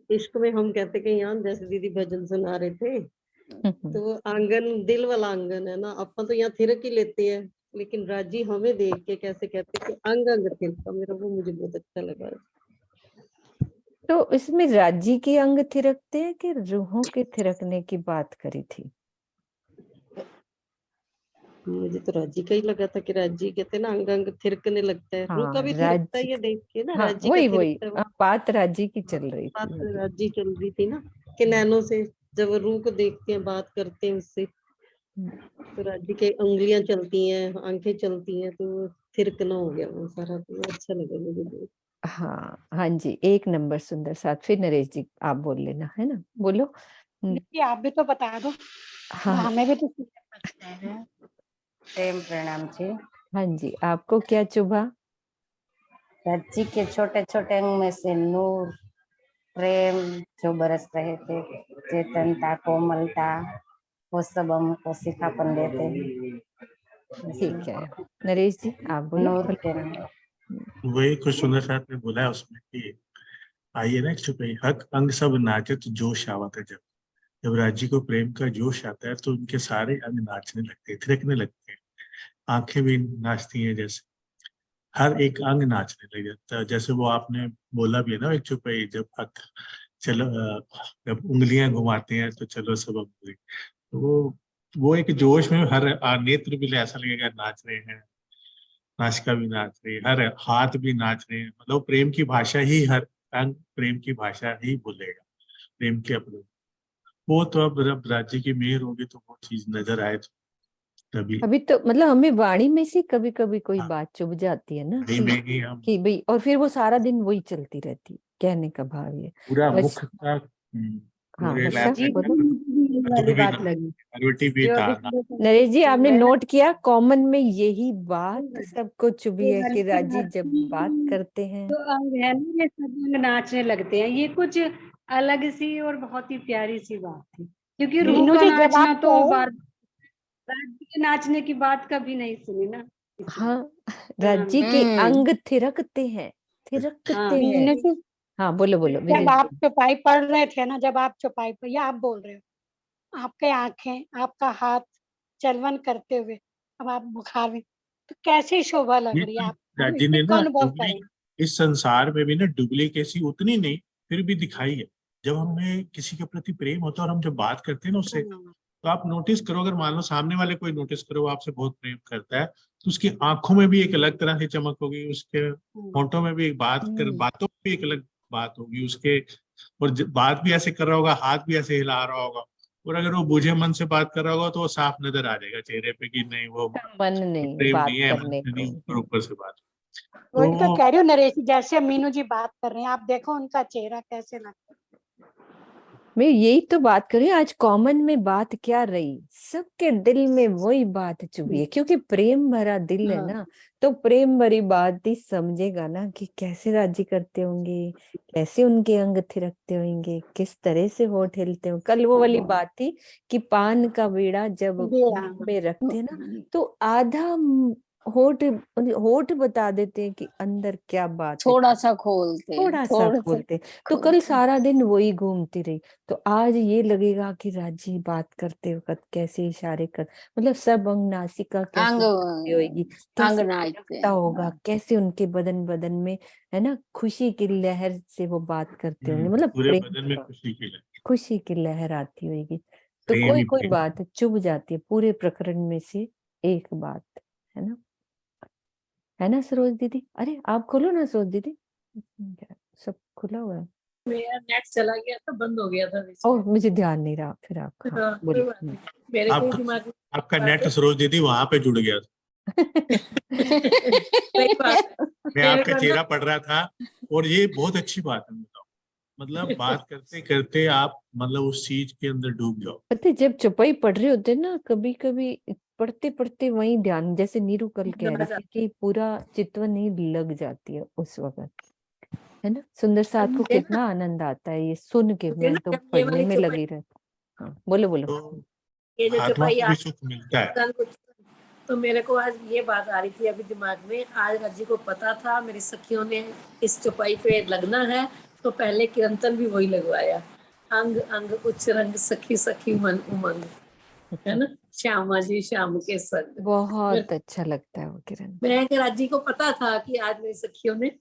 S12: इश्क में हम कहते कि यहाँ जैसे दीदी भजन सुना रहे थे, तो वो आंगन दिल वाला आंगन है ना, अपन तो यहाँ थिरक ही लेते हैं, लेकिन राजी हमें देख के कैसे कहते कि अंग अंग थिरका, मेरा वो मुझे बहुत अच्छा लगा।
S3: तो इसमें राजी के अंग थिरकते हैं कि रूहों के थिरकने की बात करी थी?
S12: मुझे तो राजी का ही लगा था कि राजी कहते ना अंग अंग थिरकने लगता है, रूह का
S3: हाँ
S12: भी थिरकता
S3: राजी,
S12: है, ये देख के ना
S3: हाँ
S12: राजी का
S3: वही वही
S12: थिरकता है वो।
S3: बात राजी की चल रही
S12: बात
S3: थी अभी।
S12: राजी चल रही थी ना कि नैनों से जब रूह को देखते हैं, बात करते हैं उससे, तो राजी के उंगलियां चलती हैं, आंखें चलती हैं, तो थिरकना हो गया वो सारा, तो अच्छा लगा मुझे देख।
S3: हाँ हाँ जी एक नंबर सुंदर साथ। फिर नरेश जी आप बोल लेना, है ना, बोलो।
S6: दीदी आप भी तो बता दो,
S3: हाँ
S6: हमें भी तो।
S18: प्रेम प्रणाम जी।
S3: हाँ जी आपको क्या चुभा?
S18: राज्य के छोटे छोटे अंग में से नूर, प्रेम जो बरस रहे थे, चेतनता, कोमलता, वो सब हमको सिखापन देते हैं।
S3: ठीक है नरेश जी आप बोलो।
S18: नूर के नाम।
S8: वही कुछ सुंदर साथ ने बोला है उसमें कि आइए ना चुपे, हक अंग सब नाचत जोश आवत है। जब जब राजी को प्रेम का जोश आता है तो उनके सारे अंग नाचने लगते हैं, थिरकने लगते हैं, आंखें भी नाचती हैं, जैसे हर एक अंग नाचने लग जाता है। जैसे वो आपने बोला भी है ना एक चुपई, जब हक चलो जब उंगलियां घुमाते हैं तो चलो सब उंगली, तो वो एक जोश में हर नेत्र भी ऐसा लगेगा नाच रहे हैं, नासिका भी नाच रही है, हर हाथ भी नाच रहे हैं। मतलब प्रेम की भाषा ही हर अंग प्रेम की भाषा ही बोलेगा, प्रेम के अपने। वो तो अब राज्य की मेहर होगी तो वो चीज नजर आए तो तभी।
S3: अभी तो मतलब हमें वाणी में से कभी कभी कोई
S8: हाँ,
S3: बात चुभ जाती है ना
S8: वाणी में ही हम
S3: कि भाई, और फिर वो सारा दिन वही चलती रहती है। कहने का भाव ये
S8: पूरा
S3: बस।
S8: मुख का
S3: हाँ
S8: पूरे
S3: वर्षा
S8: लैब में
S3: बोलो।
S8: मधुर भी ना, पार्वती भी
S5: जो
S8: था
S5: अभी
S8: ना।
S3: नरेश जी आपने
S5: मैं
S3: नोट किया, कॉमन में यही बात सबको चुभी है कि राजी जब बात करते हैं।
S6: जो अंग है ना, ये सब अंग नाचने लगते हैं। ये कुछ अलग सी और बहुत ही प्यारी सी बात थी, क्योंकि रूह
S1: मीनू
S6: का
S1: जी जब
S6: नाचना
S1: आप
S6: तो बार राज्य के नाचने की बात कभी नहीं सुनी ना किसी ने।
S3: हाँ राज्य के अंग थिरकते हैं, थिरकते
S6: हाँ
S3: हैं।
S1: मीनू जी
S3: हाँ बोलो बोलो
S6: जब
S3: विजय
S1: जब आप
S3: जी।
S1: चौपाई पढ़ रहे थे ना, जब आप चौपाई पर, या आप बोल रहे हो, आपके आंखें, आपका हाथ चलवन करते हुए, अब आप बुखार में, तो कैसी शोभा लग
S8: ये
S1: रही है।
S8: तो
S1: आप
S8: राज्य
S1: खुद
S8: ने
S1: को
S8: ना
S1: अनुभव
S8: डुबली,
S1: करें।
S8: इस संसार में भी ना डुप्लीकेसी उतनी नहीं फिर भी दिखाई है। जब हमें किसी के प्रति प्रेम होता है और हम जब बात करते हैं ना उससे,
S1: हाँ,
S8: तो आप नोटिस करो, अगर मान लो सामने वाले कोई नोटिस करो वो आपसे बहुत प्रेम करता है, तो उसकी आंखों में भी एक अलग तरह की चमक होगी, उसके होंठों में भी एक बातों में भी एक अलग बात होगी उसके, और बात भी ऐसे कर रहा होगा, हाथ भी ऐसे हिला रहा होगा। और अगर वो बुझे मन से बात कर रहा होगा तो वो साफ नजर आ जाएगा चेहरे पे कि नहीं वो
S3: मन नहीं
S8: प्रेम
S3: बात
S8: नहीं है, मन
S3: करने
S8: से
S3: को।
S8: नहीं, और ऊपर से बात।
S1: वही तो
S8: तो
S1: कह रही हूँ नरेश जी, जैसे मीनू जी बात कर रहे हैं, आप देखो उनका चेहरा कैसे लगता है।
S3: मैं यही तो बात कर रही हूँ, आज कॉमन में बात क्या रही, सबके दिल में वही बात चुभी है, क्योंकि प्रेम भरा दिल है ना। तो प्रेम भरी बात ही समझेगा ना कि कैसे राजी करते होंगे, कैसे उनके अंग थिरकते होंगे, किस तरह से होठ हिलते होंगे। कल वो वाली बात थी कि पान का बीड़ा जब
S1: बेड़ा,
S3: मुंह में रखते ना, तो आधा होठ होठ बता देते हैं कि अंदर क्या बात है,
S16: थोड़ा सा खोलते हैं,
S3: थोड़ा सा
S16: थोड़ा सा
S3: खोलते। तो कल सारा दिन वही घूमती रही, तो आज ये लगेगा कि राजी बात करते वक्त कैसे इशारे कर, मतलब सब अंग नासिका कैसे
S16: अंग
S3: हिलती होगी,
S16: अंग
S3: कैसे
S16: नाचते
S3: थिरकता
S16: हैं।
S3: होगा, कैसे उनके बदन बदन में है ना खुशी की लहर से वो बात करते होंगे, मतलब
S8: पूरे
S3: प्रेम
S8: बदन में
S3: का खुशी की लहर आती होगी। तो
S8: प्रेम
S3: कोई
S8: ही
S3: कोई
S8: प्रेम।
S3: बात चुभ जाती है पूरे प्रकरण में से एक बात, है ना, है ना सरोज दीदी। अरे आप खोलो ना सरोज दीदी, सब खुला हुआ है।
S19: मेरा नेट चला गया था, बंद हो गया था बीच में।
S3: ओह मुझे ध्यान नहीं रहा, फिर आप हाँ
S19: हाँ, कोई
S3: बोलिए।
S19: बात नहीं। मेरे को ही दिमाग में
S8: आपका
S19: बात
S8: नेट
S19: है।
S8: सरोज दीदी वहां पे जुड़ गया था।
S19: सही बात है।
S8: मैं
S19: मेरे
S8: आपका
S19: को ना
S8: चेहरा पढ़ रहा था, और ये बहुत अच्छी बात है, बताओ, मतलब बात करते करते आप मतलब उस चीज के अंदर डूब जाओ।
S3: पता है, जब चौपाई पढ़ रहे होते हैं ना, कभी कभी पढ़ते पढ़ते वही ध्यान, जैसे नीरू कल कह रही थी कि पूरा चितवन ही लग जाती है उस वक्त, है ना। सुंदर साथ को
S19: मुझे ना
S3: कितना आनंद आता है ये सुन के,
S19: मुझे
S3: मैं
S19: ना
S3: तो
S19: जब ये
S3: पढ़ने
S19: वाली
S3: में
S19: चौपाई,
S3: लगी रहती। हाँ बोलो बोलो।
S8: तो
S19: ये जो
S8: आत्मा
S19: चौपाई
S8: को भी सुख मिलता है।
S19: तो मेरे को आज ये बात आ रही थी अभी दिमाग में। आज रज्जी को पता था मेरी सखियों ने इस चौपाई पे लगना है, तो पहले किरंतन भी वही लगवाया। अंग अंग उच्च रंग सखी सखी मन उमंग, है ना, श्यामा जी श्याम के संग।
S3: बहुत अच्छा लगता है वो किरण।
S19: मैं राजी को पता था कि आज मेरी सखियों ने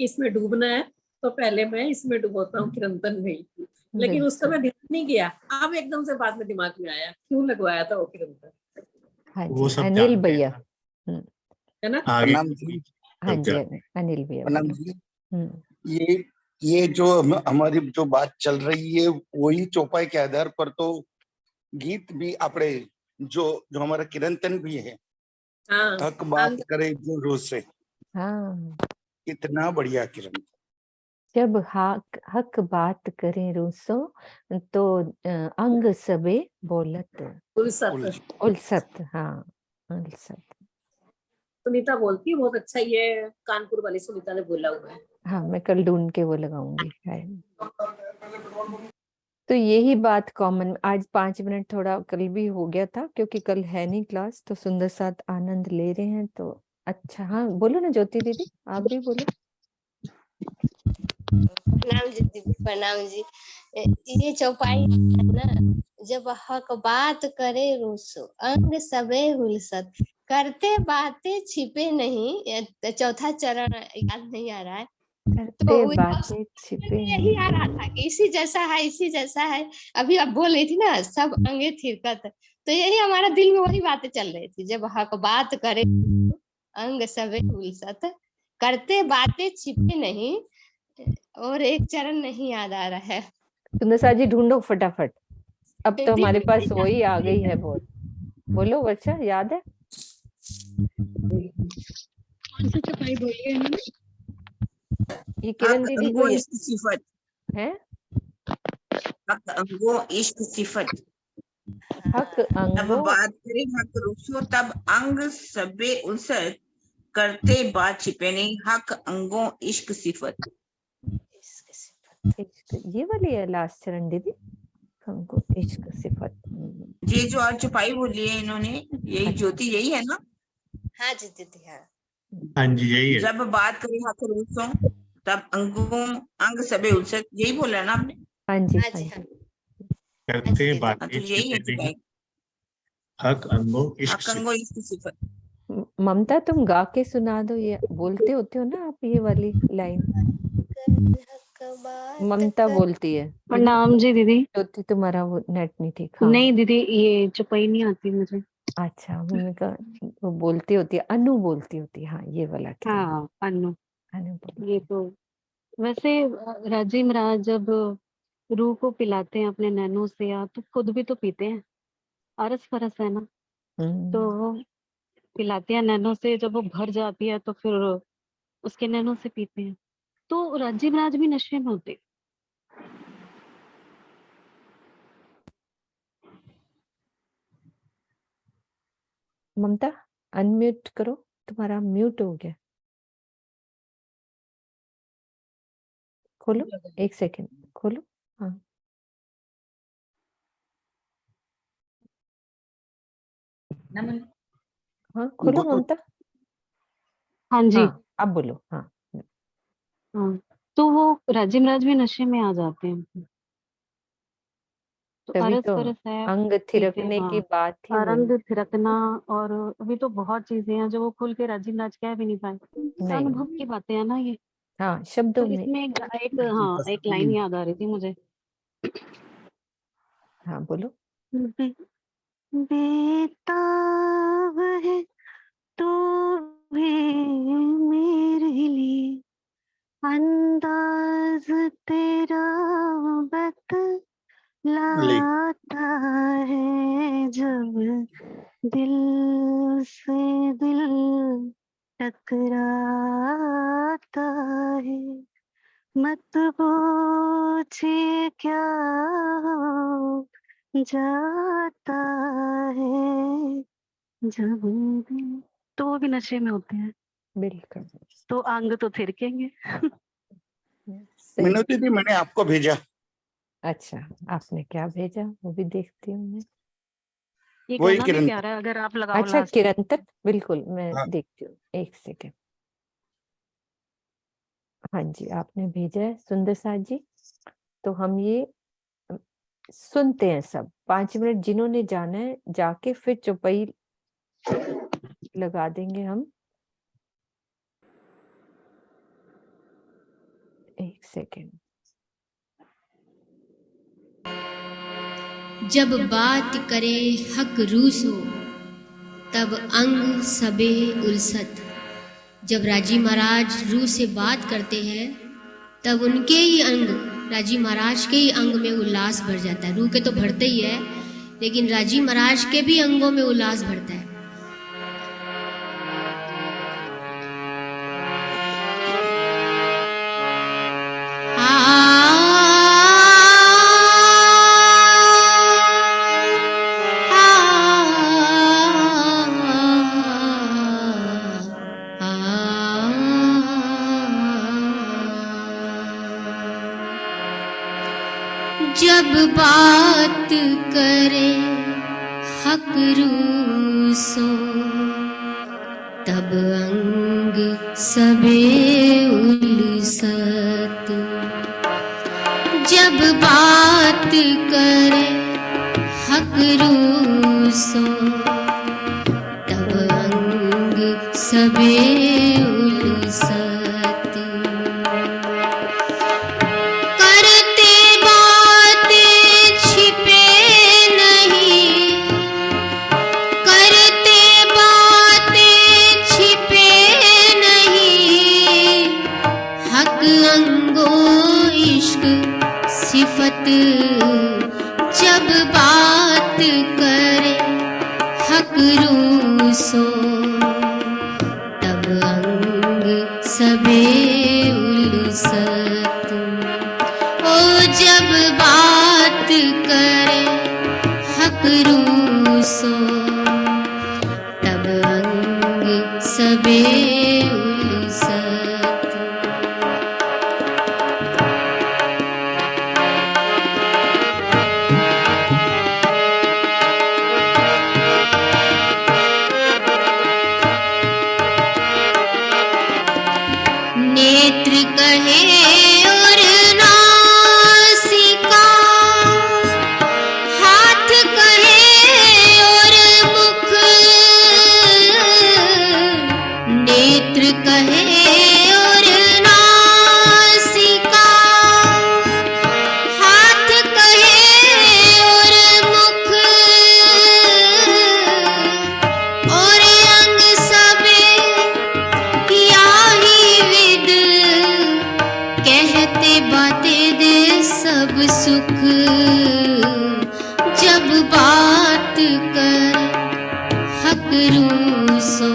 S19: इसमें डूबना है, तो पहले मैं इसमें डूबोता हूँ किरंतन में ही। लेकिन उस समय ध्यान नहीं गया, अब एकदम से बाद में दिमाग में आया क्यों लगवाया था वो किरंतन।
S3: हाँ
S8: वो
S3: जी
S8: सब
S3: अनिल
S8: जानते हैं
S3: भैया।
S8: ना,
S19: है ना।
S8: आगे
S20: प्रणाम जी।
S3: हाँ
S8: सब
S3: जी
S8: जानते हैं।
S3: अनिल भैया
S20: प्रणाम
S3: बोलो।
S20: जी। ये जो हमारी जो बात चल रही है, वही चौपाई के आधार पर तो गीत भी आपने जो जो हमारा किरंतन भी है,
S19: हाँ
S20: हक बात करे जो रोज से,
S3: हाँ
S20: इतना बढ़िया किरंतन।
S3: जब हक हक बात करें रूसो तो अंग सबे बोलत उलसत। हाँ उलसत।
S19: सुनीता बोलती है बहुत अच्छा, ये कानपुर वाली सुनीता ने बोला हुआ है।
S3: हाँ मैं कल ढूंढ के वो लगाऊंगी। तो यही बात कॉमन, आज 5 मिनट थोड़ा कल भी हो गया था क्योंकि कल है नहीं क्लास, तो सुंदर साथ आनंद ले रहे हैं, तो अच्छा हाँ बोलो ना ज्योति दीदी, आप भी बोलो।
S13: प्रणाम जी दीदी, प्रणाम जी। ये चौपाई है ना, जब हक बात करे रूसो अंग सबे हुलसत, करते बातें छिपे नहीं, चौथा चरण याद नहीं आ रहा है।
S3: करते बातें छिपे
S13: यही
S3: नहीं।
S13: आ रहा था कि इसी जैसा है, इसी जैसा है। अभी आप बोल रही थी ना सब अंगे थिरकत, तो यही हमारा दिल में वही बातें चल रही थी। जब हक बात करे अंग सबे हुलसत, करते बातें छिपे नहीं, और एक चरण नहीं याद आ रहा है।
S3: सुंदर जी ढूंढो फटाफट, अब तो हमारे
S13: दीदी
S3: पास वही आ गई है। बोलो वर्षा, याद है?
S6: कौन सी चौपाई बोलिए इन्होंने?
S3: ये किरण
S1: हक
S3: दीदी को
S1: अंगो इश्क सिफत
S3: है।
S1: हक अंगो इश्क सिफत,
S3: हक
S1: जब
S3: अंगो
S1: बात करे हक रुसो तब अंग सबे उलसत, करते बात छिपे नहीं, हक अंगो इश्क सिफत।
S3: इश्क, ये वाली है लास्ट चरण दीदी, हमको इश्क सिफत।
S1: ये जो आज चौपाई बोली है इन्होंने, यही ज्योति यही है ना?
S13: हाँ जी दीदी, हाँ।
S8: हाँ जी यही है।
S1: जब बात करें हक रूसों तब अंग सबे उलसत, यही बोला ना आपने?
S3: हाँ जी
S13: हाँ
S3: हाँ
S13: जी,
S3: जी।
S8: करते
S1: हाँ,
S8: बातें
S1: तो यही है
S8: छिपे नहीं,
S1: चौपाई,
S8: हक अंगो इश्क
S1: हक अंगो इश्क सिफत।
S3: ममता तुम गा के सुना दो, ये बोलते होते हो ना आप ये वाली लाइन। ममता बोलती है।
S6: प्रणाम जी दीदी।
S3: ज्योति तुम्हारा वो नेट नहीं ठीक। हाँ
S6: नहीं दीदी, ये चौपाई नहीं आती मुझे।
S3: अच्छा, मम्मी का वो बोलती होती है, अनु बोलती होती है। हाँ ये वाला ठीक है।
S6: हाँ अनु,
S3: अनु बोल।
S6: ये तो वैसे राजी महाराज जब रूह को पिलाते हैं अपने नैनों से, या तो खुद भी तो पीते हैं, अरस परस है ना, तो वो पिलाते हैं नैनों से, जब वो भर जाती है तो फिर उसके नैनों से पीते हैं। तो राजी महाराज भी नशे में होते।
S3: ममता अनम्यूट करो, तुम्हारा म्यूट हो गया। खोलो, एक सेकेंड खोलो। हाँ हाँ खोलो ममता।
S6: हाँ जी।
S3: हाँ अब बोलो। हाँ
S6: हाँ, तो वो राजी महाराज भी नशे में आ जाते हैं, तो
S3: तभी
S6: अरस
S3: तो
S6: परस है,
S3: अंग
S6: पीते हैं।
S3: थिरकने की
S6: हाँ,
S3: बात ही वही।
S6: अरंग थिरकना, और अभी तो बहुत चीजें हैं जो वो खुल के राजी महाराज कह भी नहीं पाए।
S3: नहीं
S6: अनुभव की बातें हैं ना ये।
S3: हाँ
S6: तो
S3: शब्दों में।
S6: इसमें एक लाइन याद आ रही थी मुझे।
S3: हाँ बोलो।
S6: बेताब है तो भी मेरे लिए, अंदाज तेरा बतलाता है, जब दिल से दिल टकराता है, मत पूछिए क्या हो जाता है जब दिल। तो वो भी नशे में होते हैं,
S3: बिल्कुल
S6: तो अंग तो थिरकेंगे।
S20: मीनू दीदी मैंने आपको भेजा।
S3: अच्छा आपने क्या भेजा, वो भी देखती हूँ मैं।
S6: ये
S20: वही
S6: गाना भी
S20: किरण।
S6: प्यारा है, अगर आप लगाओ
S3: अच्छा
S6: लास्ट।
S3: किरंतन, बिल्कुल मैं
S20: हाँ।
S3: देखती हूँ, एक सेकेंड। हाँ जी आपने भेजा है सुंदर साथ जी। तो हम ये सुनते हैं सब 5 मिनट, जिन्होंने जाना है जाके फिर चौपाई लगा देंगे हम। एक सेकेंड।
S21: जब बात करे हक रूसो तब अंग सबे उलसत, जब राजी महाराज रूह से बात करते हैं तब उनके ही अंग, राजी महाराज के ही अंग में उल्लास भर जाता है। रूह के तो भरते ही है, लेकिन राजी महाराज के भी अंगों में उल्लास भरता है। जब बात करे हक रूसो तब अंग सबे उलसत। जब बात करे हक रूसो तब अंग सबे उलसत। करते बातें छिपे नहीं, करते बातें छिपे नहीं, हक अंगो इश्क सिफत। जब बात करे हक रूसो तब अंग सबे उलसत। ओ जब बात करे हक रूसो तब अंग सबे उलसत। नेत्र कहे और नासिका, हाथ कहे और मुख। नेत्र कहे और नासिका, हाथ कहे और मुख। और अंग सबे किया ही विद, कहते बातें दे सब सुख। जब बात कर हक रूसो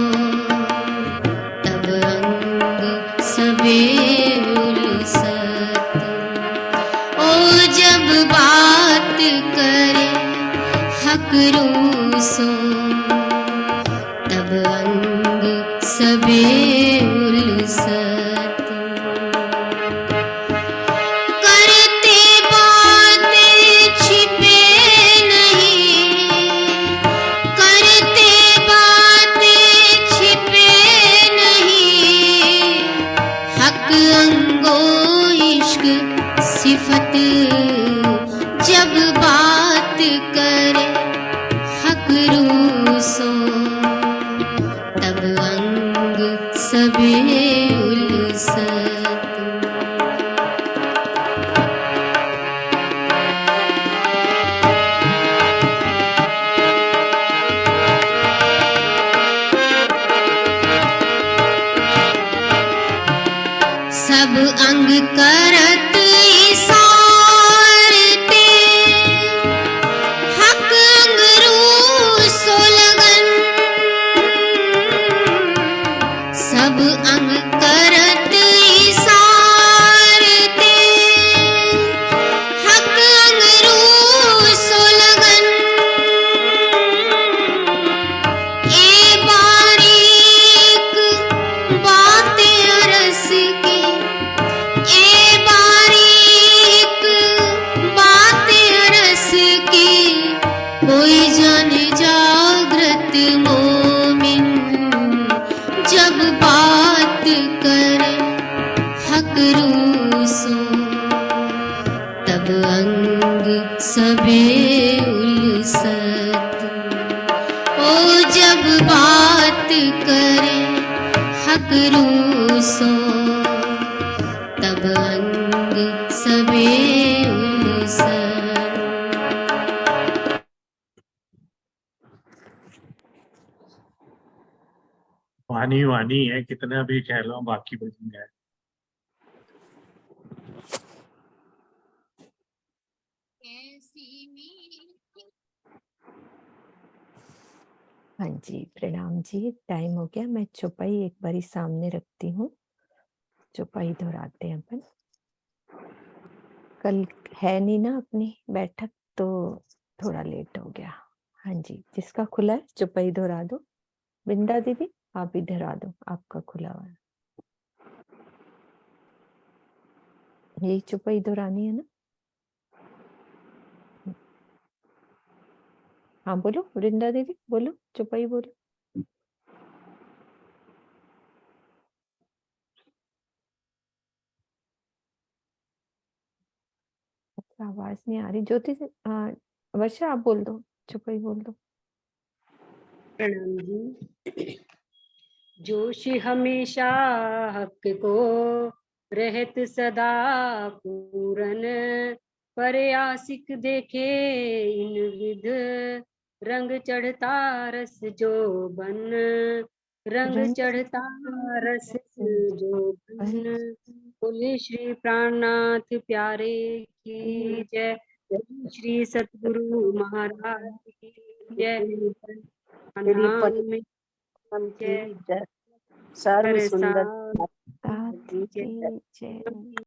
S21: तब अंग सबे उलसत। ओ जब बात करे हक रूसो तब अंग सबे उलसत। करते बातें छिपे नहीं, करते बातें छिपे नहीं, हक अंगो इश्क सिफत। जब बात करे हक रूसो तब अंग सबे उलसत। सब अंग करत इशारते, हक अंग रूसो लगन। सब अंग करत इशारते, हक अंग रूसो लगन। ए बारीक बातें अरस की, ए बारीक बातें रस की। कोई जाने जागृत मोमिन जब बात करे हक रूसो तब अंग सबे उलसत। ओ जब बात करे हक रूसो तब अंग सबे उलसत।
S8: वाणी वाणी है, कितना भी कह लो बाकी भजन है।
S3: हाँ जी, प्रणाम जी। टाइम हो गया, मैं चौपाई एक बारी सामने रखती हूँ। चौपाई दोहराते हैं अपन। कल है नहीं ना अपनी बैठक, तो थोड़ा लेट हो गया। हाँ जी, जिसका खुला है चौपाई दोहरा दो। वृंदा दीदी आप ही दोहरा दो, आपका खुला हुआ है। यही चौपाई दोहरानी है ना? हाँ बोलो वृंदा दीदी, बोलो चौपाई बोलो। आवाज नहीं आ रही। ज्योति से वर्षा आप बोल दो, चुपई बोल दो।
S2: प्रणाम जी। जोश हमेशा हक को रहत सदा पूरन, पर आशिक देखे इन विध रंग चढ़ता रस जो बन, रंग चढ़ता रस जो बन। बोले श्री प्राणनाथ प्यारे की जय, श्री सतगुरु महाराज की जय।
S5: तेरी
S2: धाम में
S5: जय सर्व सुंदर
S3: की जय।